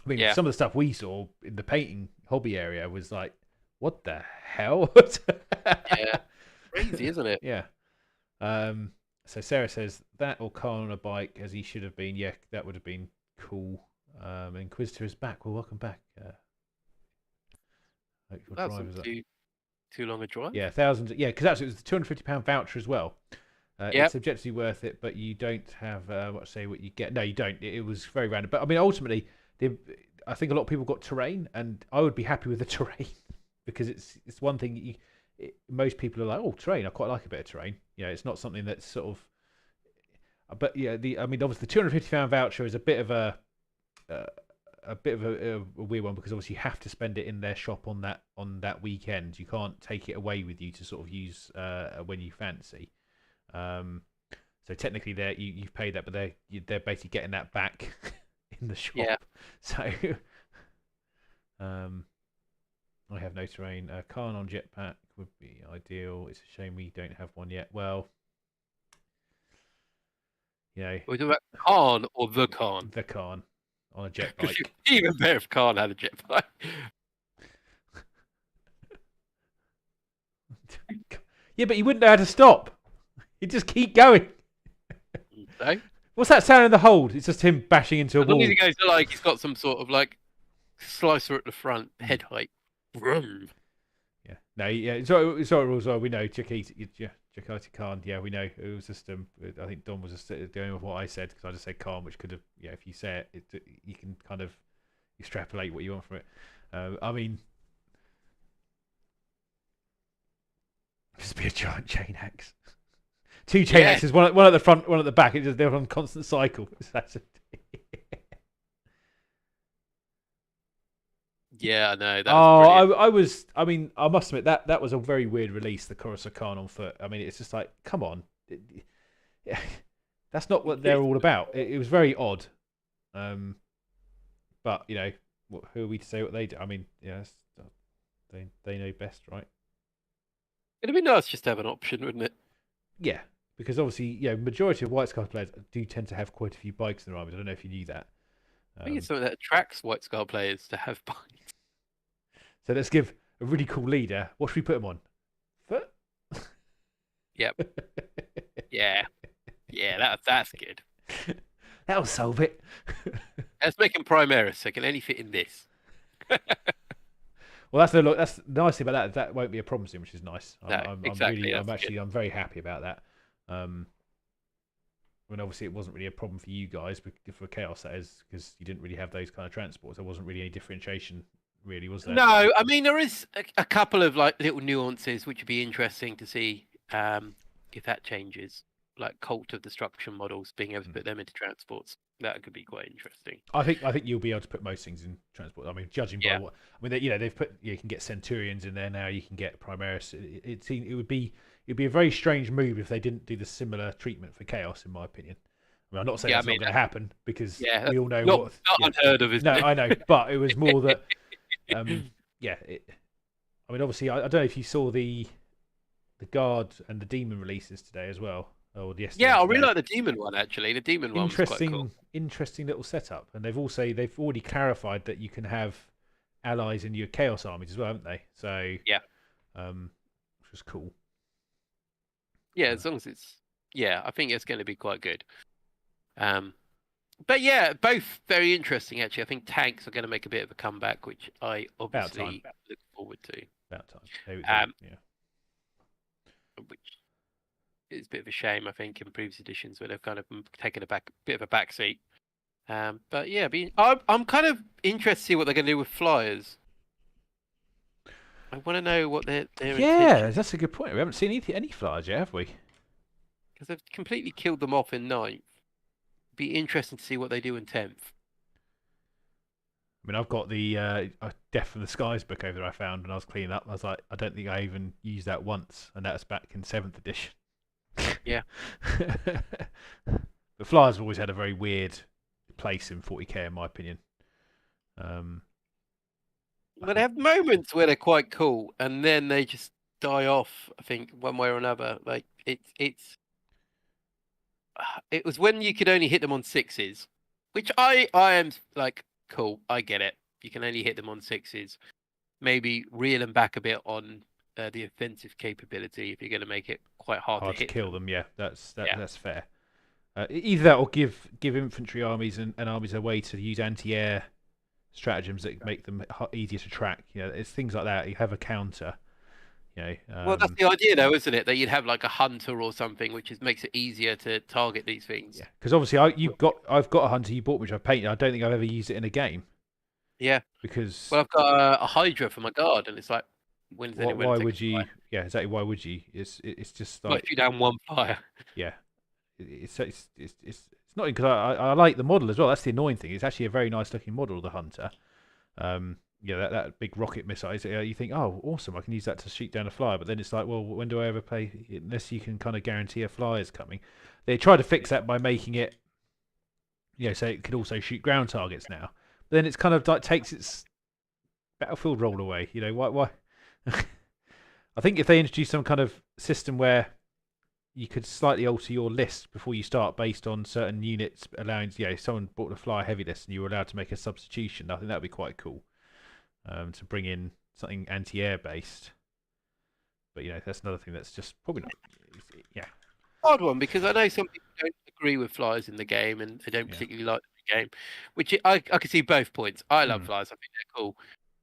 [SPEAKER 1] I mean, some of the stuff we saw in the painting hobby area was like, what the hell?
[SPEAKER 2] Yeah, crazy, isn't it?
[SPEAKER 1] Yeah. So Sarah says that, or Carl on a bike as he should have been. Yeah, that would have been cool. Inquisitor is back. Well, welcome back.
[SPEAKER 2] That's not too long a drive.
[SPEAKER 1] Yeah, thousands. Yeah, because it was the £250 voucher as well. It's objectively worth it, but you don't have what you get. No, you don't. It was very random. But I mean, ultimately, I think a lot of people got terrain, and I would be happy with the terrain because it's one thing most people are like, oh, terrain. I quite like a bit of terrain. It's not something that's sort of. But yeah, I mean, obviously, the £250 voucher is a bit of a weird one, because obviously you have to spend it in their shop on that weekend. You can't take it away with you to sort of use when you fancy. So technically, you've paid that, but they're basically getting that back in the shop. Yeah. So, I have no terrain. Khan on jetpack would be ideal. It's a shame we don't have one yet. Well, You know,
[SPEAKER 2] We're talking about Khan or the Khan.
[SPEAKER 1] the Khan on a jet
[SPEAKER 2] Because
[SPEAKER 1] bike.
[SPEAKER 2] even better if Khan had a jet bike.
[SPEAKER 1] Yeah, but he wouldn't know how to stop. He'd just keep going.
[SPEAKER 2] So,
[SPEAKER 1] What's that sound in the hold? It's just him bashing into a
[SPEAKER 2] as long
[SPEAKER 1] wall.
[SPEAKER 2] as he goes to he's got some sort of slicer at the front, head height. Vroom.
[SPEAKER 1] Yeah. No. Yeah. Sorry, rules are. We know Jakati Khan. Yeah, we know it was just. I think Don was just doing with what I said because I just said Khan, which could have. Yeah, if you say it, you can kind of extrapolate what you want from it. I mean, just be a giant chain axe. Two chain axes, one at the front, one at the back. They're on constant cycle.
[SPEAKER 2] Yeah, I know. That was brilliant.
[SPEAKER 1] I mean, I must admit that was a very weird release. The Coruscant Khan on foot. I mean, it's just like, come on, that's not what they're all about. It was very odd. But you know, who are we to say what they do? I mean, yes, they know best, right?
[SPEAKER 2] It'd be nice just to have an option, wouldn't it?
[SPEAKER 1] Yeah, because obviously, majority of White Scar players do tend to have quite a few bikes in their armies. I don't know if you knew that.
[SPEAKER 2] I think it's something that attracts White Scar players to have bikes.
[SPEAKER 1] So let's give a really cool leader. What should we put him on? Foot?
[SPEAKER 2] Yep. Yeah. Yeah, that's good.
[SPEAKER 1] That'll solve it.
[SPEAKER 2] Let's make him Primaris, so it can only fit in this.
[SPEAKER 1] Well, that's the nice thing about that. That won't be a problem soon, which is nice.
[SPEAKER 2] Exactly.
[SPEAKER 1] I'm very happy about that. When obviously it wasn't really a problem for you guys, but for Chaos that is, because you didn't really have those kind of transports. There wasn't really any differentiation, really, was there?
[SPEAKER 2] No, I mean there is a couple of little nuances which would be interesting to see if that changes, like Cult of Destruction models, being able to put them into transports. That could be quite interesting.
[SPEAKER 1] I think you'll be able to put most things in transport. I mean, judging by what they've put, you can get Centurions in there now. You can get Primaris. It would be a very strange move if they didn't do the similar treatment for Chaos, in my opinion. I mean, I'm not saying that's not going to happen because we all know
[SPEAKER 2] not unheard of, isn't it?
[SPEAKER 1] No, I know, but it was more that. I mean, obviously, I don't know if you saw the Guard and the Demon releases today as well. Or yesterday.
[SPEAKER 2] Yeah, I really like the Demon one actually. The Demon one was quite cool.
[SPEAKER 1] Interesting little setup, and they've already clarified that you can have allies in your Chaos armies as well, haven't they? So
[SPEAKER 2] yeah,
[SPEAKER 1] which was cool.
[SPEAKER 2] Yeah, as long as it's I think it's going to be quite good. But yeah, both very interesting actually. I think tanks are going to make a bit of a comeback, which I obviously look forward to.
[SPEAKER 1] About time.
[SPEAKER 2] Which is a bit of a shame, I think, in previous editions where they've kind of taken a bit of a backseat. But yeah, I'm kind of interested to see what they're going to do with flyers. I want to know what their
[SPEAKER 1] intention. That's a good point. We haven't seen any flyers yet, have we?
[SPEAKER 2] Because they've completely killed them off in 9th. Be interesting to see what they do in 10th.
[SPEAKER 1] I mean, I've got the Death from the Skies book over there I found when I was cleaning up. I was like, I don't think I even used that once, and that was back in 7th edition.
[SPEAKER 2] Yeah.
[SPEAKER 1] But flyers have always had a very weird place in 40k, in my opinion.
[SPEAKER 2] But they have moments where they're quite cool, and then they just die off. I think one way or another. Like it was when you could only hit them on 6s, which I am like, cool. I get it. You can only hit them on 6s. Maybe reel them back a bit on the offensive capability if you're going to make it quite hard to hit
[SPEAKER 1] kill them. Yeah, that's fair. Either that or give infantry armies and armies a way to use anti-air stratagems that make them easier to track. It's things like that. You have a counter.
[SPEAKER 2] Well, that's the idea, though, isn't it? That you'd have like a hunter or something, which makes it easier to target these things.
[SPEAKER 1] Yeah, because obviously I've got a hunter you bought, which I've painted. I don't think I've ever used it in a game.
[SPEAKER 2] Yeah.
[SPEAKER 1] Because
[SPEAKER 2] I've got a Hydra for my guard, and it's like,
[SPEAKER 1] why would you? Yeah, exactly. Why would you? It's just like
[SPEAKER 2] you down one fire.
[SPEAKER 1] Yeah, it's not because I like the model as well. That's the annoying thing. It's actually a very nice looking model, the hunter. That big rocket missile. You think, oh, awesome! I can use that to shoot down a flyer. But then it's like, well, when do I ever play? Unless you can kind of guarantee a flyer is coming. They try to fix that by making it, so it could also shoot ground targets now. But then it's kind of like takes its battlefield role away. Why? I think if they introduce some kind of system where you could slightly alter your list before you start based on certain units allowing. If someone bought the flyer heavy list and you were allowed to make a substitution, I think that would be quite cool. To bring in something anti-air based. But that's another thing that's just probably not. Yeah.
[SPEAKER 2] Hard one, because I know some people don't agree with flyers in the game and they don't particularly like the game, which I can see both points. I love flyers. I think they're cool.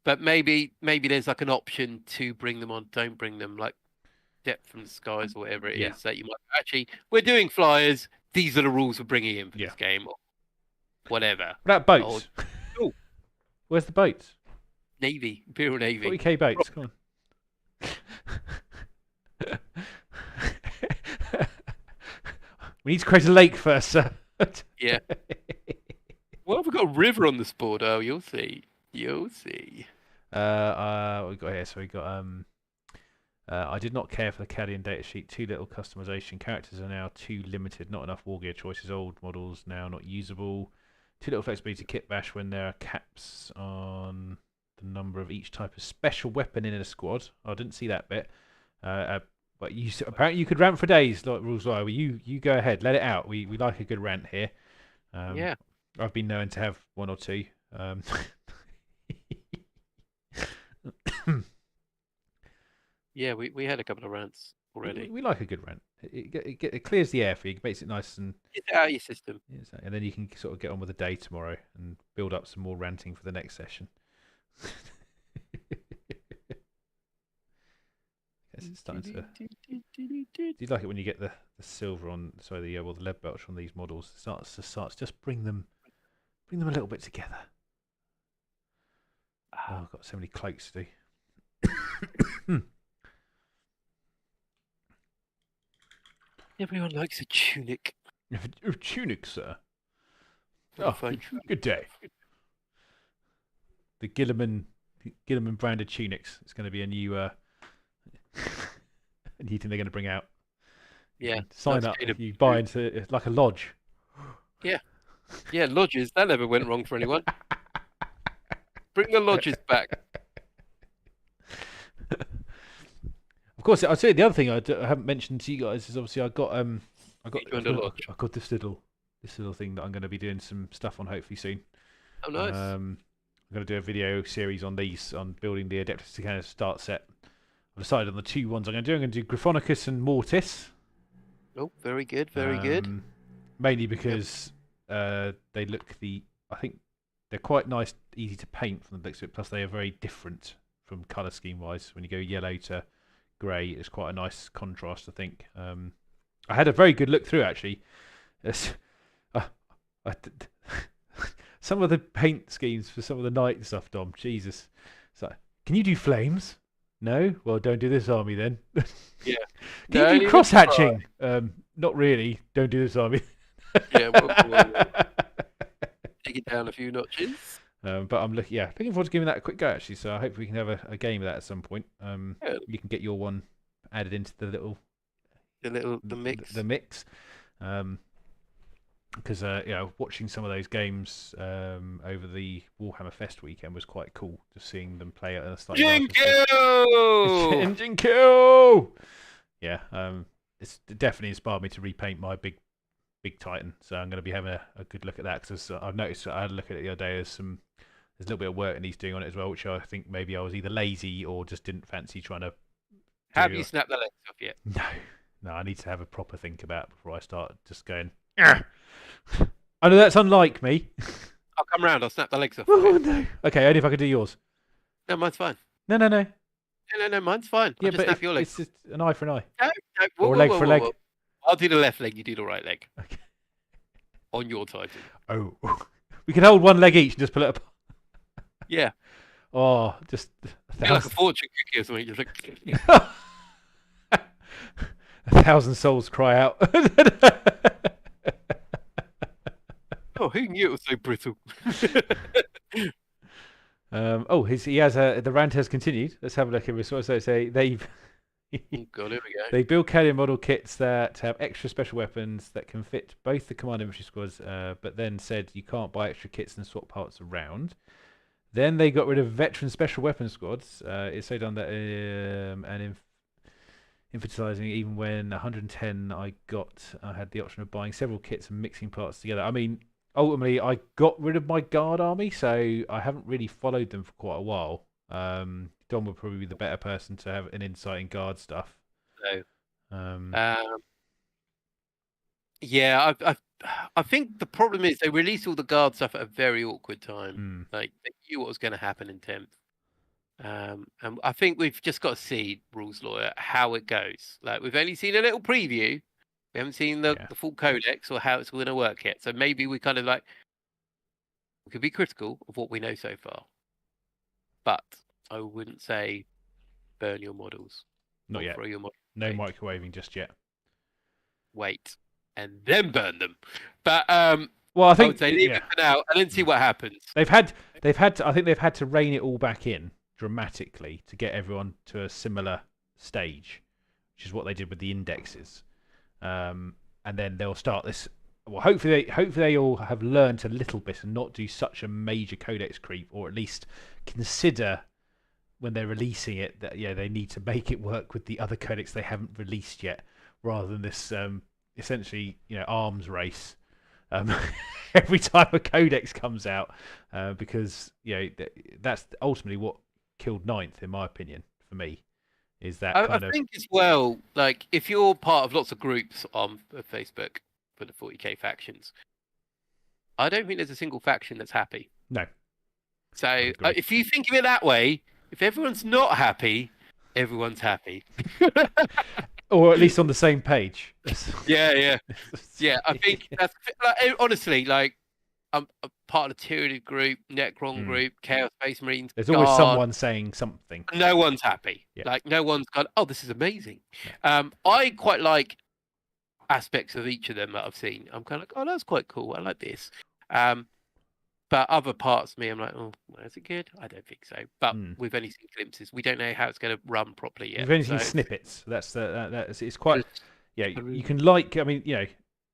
[SPEAKER 2] But maybe there's like an option to bring them on, don't bring them, like depth from the skies or whatever it is that you might actually, we're doing flyers. These are the rules we're bringing in for this game or whatever.
[SPEAKER 1] What about boats? Where's the boats?
[SPEAKER 2] Navy, Imperial Navy.
[SPEAKER 1] 40k boats, come on. We need to create a lake first, sir.
[SPEAKER 2] Yeah. Well, we've got a river on this board. Oh, you'll see. You'll see.
[SPEAKER 1] What we got here? So we got I did not care for the Cadian datasheet. Too little customization. Characters are now too limited. Not enough war gear choices. Old models now not usable. Too little flexibility to kit bash when there are caps on the number of each type of special weapon in a squad. I didn't see that bit. But apparently you could rant for days, like rules lie. Well, you go ahead, let it out. We like a good rant here.
[SPEAKER 2] Yeah.
[SPEAKER 1] I've been known to have one or two.
[SPEAKER 2] Yeah, we had a couple of rants already.
[SPEAKER 1] We like a good rant. It clears the air for you, makes it nice and.
[SPEAKER 2] Get it out of your system.
[SPEAKER 1] And then you can sort of get on with the day tomorrow and build up some more ranting for the next session. It's starting to. Do you like it when you get the silver on? Sorry, the lead belch on these models. It starts just bring them a little bit together. Oh, I've got so many cloaks to do.
[SPEAKER 2] Everyone likes a tunic.
[SPEAKER 1] A tunic, sir. Oh, good day. The Gilliman branded tunics. It's going to be a new thing they're going to bring out.
[SPEAKER 2] Yeah.
[SPEAKER 1] Sign up if you buy into like a lodge.
[SPEAKER 2] Yeah. Yeah, lodges. That never went wrong for anyone. Bring the lodges back.
[SPEAKER 1] Of course, I'll tell you the other thing I haven't mentioned to you guys is obviously I've got this little thing that I'm going to be doing some stuff on hopefully soon.
[SPEAKER 2] Oh, nice.
[SPEAKER 1] I'm going to do a video series on these, on building the Adeptus Titanicus start set. I've decided on the two ones I'm going to do. I'm going to do Gryphonicus and Mortis.
[SPEAKER 2] Oh, very good, very good.
[SPEAKER 1] Mainly because they look I think they're quite nice, easy to paint from the looks of it. Plus, they are very different from colour scheme wise. When you go yellow to grey, it's quite a nice contrast, I think. I had a very good look through actually. Some of the paint schemes for some of the knight stuff, Dom. Jesus. So, can you do flames? No? Well, don't do this army then.
[SPEAKER 2] Yeah.
[SPEAKER 1] Can you do cross hatching? Not really. Don't do this army.
[SPEAKER 2] Yeah, we'll take it down a few notches.
[SPEAKER 1] But I'm looking forward to giving that a quick go actually. So I hope we can have a game of that at some point. You can get your one added into the mix. The mix. Because watching some of those games over the Warhammer Fest weekend was quite cool. Just seeing them play at a slightly Jinko! Yeah, it's definitely inspired me to repaint my big Titan. So I'm going to be having a good look at that because I've noticed I had a look at it the other day. There's a little bit of work that he's doing on it as well, which I think maybe I was either lazy or just didn't fancy trying to.
[SPEAKER 2] Have you snapped the legs off yet?
[SPEAKER 1] No, I need to have a proper think about it before I start just going. I know that's unlike me.
[SPEAKER 2] I'll come round. I'll snap the legs off.
[SPEAKER 1] Oh no. Okay, only if I could do yours.
[SPEAKER 2] No, mine's fine.
[SPEAKER 1] No.
[SPEAKER 2] No, mine's fine.
[SPEAKER 1] Yeah,
[SPEAKER 2] I'll just snap your legs.
[SPEAKER 1] It's just an eye for an eye.
[SPEAKER 2] No,
[SPEAKER 1] or a leg for a leg.
[SPEAKER 2] Whoa. I'll do the left leg. You do the right leg.
[SPEAKER 1] Okay.
[SPEAKER 2] On your Titan.
[SPEAKER 1] Oh, we can hold one leg each and just pull it up.
[SPEAKER 2] Yeah.
[SPEAKER 1] Oh, just
[SPEAKER 2] like a fortune cookie or something. Just like.
[SPEAKER 1] 1,000 souls cry out.
[SPEAKER 2] Oh, who knew it was so brittle?
[SPEAKER 1] He has the rant has continued. Let's have a look at this. So say they've.
[SPEAKER 2] Oh God, here we go.
[SPEAKER 1] They build Cadian model kits that have extra special weapons that can fit both the command infantry squads, but then said you can't buy extra kits and swap parts around. Then they got rid of veteran special weapons squads. It's so done that emphasizing even when 110 I had the option of buying several kits and mixing parts together. I mean, ultimately I got rid of my guard army, so I haven't really followed them for quite a while. Don would probably be the better person to have an insight in guard stuff.
[SPEAKER 2] So,
[SPEAKER 1] Um,
[SPEAKER 2] yeah, I think the problem is they released all the guard stuff at a very awkward time. Like they knew what was going to happen in 10th. And I think we've just got to see, Rules Lawyer, how it goes. Like we've only seen a little preview. We haven't seen the full codex or how it's going to work yet. So maybe we kind of like we could be critical of what we know so far. But I wouldn't say burn your models.
[SPEAKER 1] Not yet.
[SPEAKER 2] Throw your models
[SPEAKER 1] no
[SPEAKER 2] away.
[SPEAKER 1] microwaving just yet.
[SPEAKER 2] Wait, and then burn them. But
[SPEAKER 1] well, I think
[SPEAKER 2] would say leave it for now and then see what happens.
[SPEAKER 1] I think they've had to rein it all back in dramatically to get everyone to a similar stage, which is what they did with the indexes. And then they'll start this. Well, hopefully they all have learned a little bit and not do such a major codex creep, or at least consider when they're releasing it that they need to make it work with the other codex they haven't released yet, rather than this essentially arms race every time a codex comes out, because that's ultimately what killed Ninth, in my opinion. For me, is that
[SPEAKER 2] I think as well, like if you're part of lots of groups on Facebook for the 40k factions, I don't think there's a single faction that's happy.
[SPEAKER 1] No.
[SPEAKER 2] So if you think of it that way, if everyone's not happy, everyone's happy.
[SPEAKER 1] Or at least on the same page.
[SPEAKER 2] Yeah. I think that's honestly, like I'm a part of the Tyranid group, Necron group, Chaos Space Marines.
[SPEAKER 1] There's always someone saying something.
[SPEAKER 2] No one's happy. Yeah. Like no one's gone, oh, this is amazing. Yeah. I quite like aspects of each of them that I've seen. I'm kind of like, oh, that's quite cool. I like this. But other parts of me, I'm like, oh, is it good? I don't think so. But we've only seen glimpses. We don't know how it's going to run properly yet.
[SPEAKER 1] We've only seen snippets. That's it's quite. Yeah, you can like. I mean,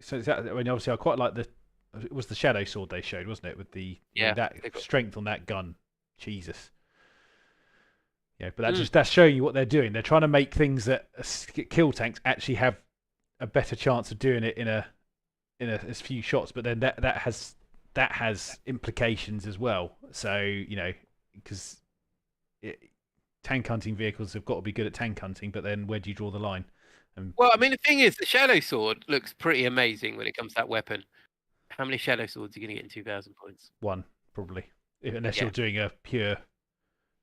[SPEAKER 1] So obviously, I quite like it was the shadow sword they showed, wasn't it? With that strength on that gun, Jesus. Yeah, but that's showing you what they're doing. They're trying to make things that kill tanks actually have a better chance of doing it in a few shots. But then that has implications as well. So because tank hunting vehicles have got to be good at tank hunting, but then where do you draw the line?
[SPEAKER 2] Well, I mean, the thing is, the shadow sword looks pretty amazing when it comes to that weapon. How many shadow swords are you going to get in 2,000 points?
[SPEAKER 1] One, probably, unless you're doing a pure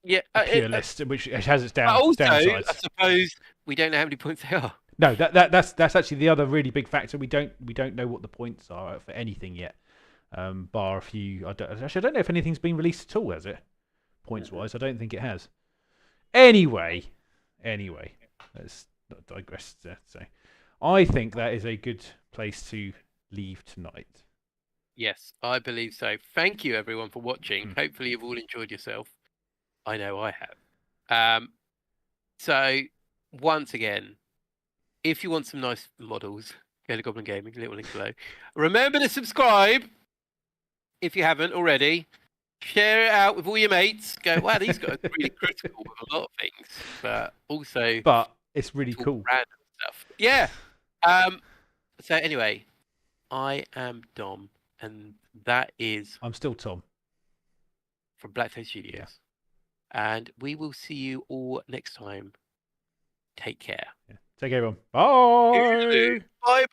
[SPEAKER 1] list, which has its downsides.
[SPEAKER 2] I suppose we don't know how many points they are.
[SPEAKER 1] No, that's actually the other really big factor. We don't know what the points are for anything yet, bar a few. I don't know if anything's been released at all, has it? Points wise, I don't think it has. Anyway, let's not digress there. So, I think that is a good place to leave tonight.
[SPEAKER 2] Yes, I believe so. Thank you, everyone, for watching. Hopefully, you've all enjoyed yourself. I know I have. So, once again, if you want some nice models, go to Goblin Gaming, little link below. Remember to subscribe if you haven't already. Share it out with all your mates. Go, wow, these guys are really critical with a lot of things, but also,
[SPEAKER 1] it's really cool.
[SPEAKER 2] Random stuff. Yeah. So anyway, I am Dom, and that is.
[SPEAKER 1] I'm still Tom
[SPEAKER 2] from Blackface Studios. Yeah. And we will see you all next time. Take care.
[SPEAKER 1] Yeah. Take care, everyone. Bye.
[SPEAKER 2] Bye.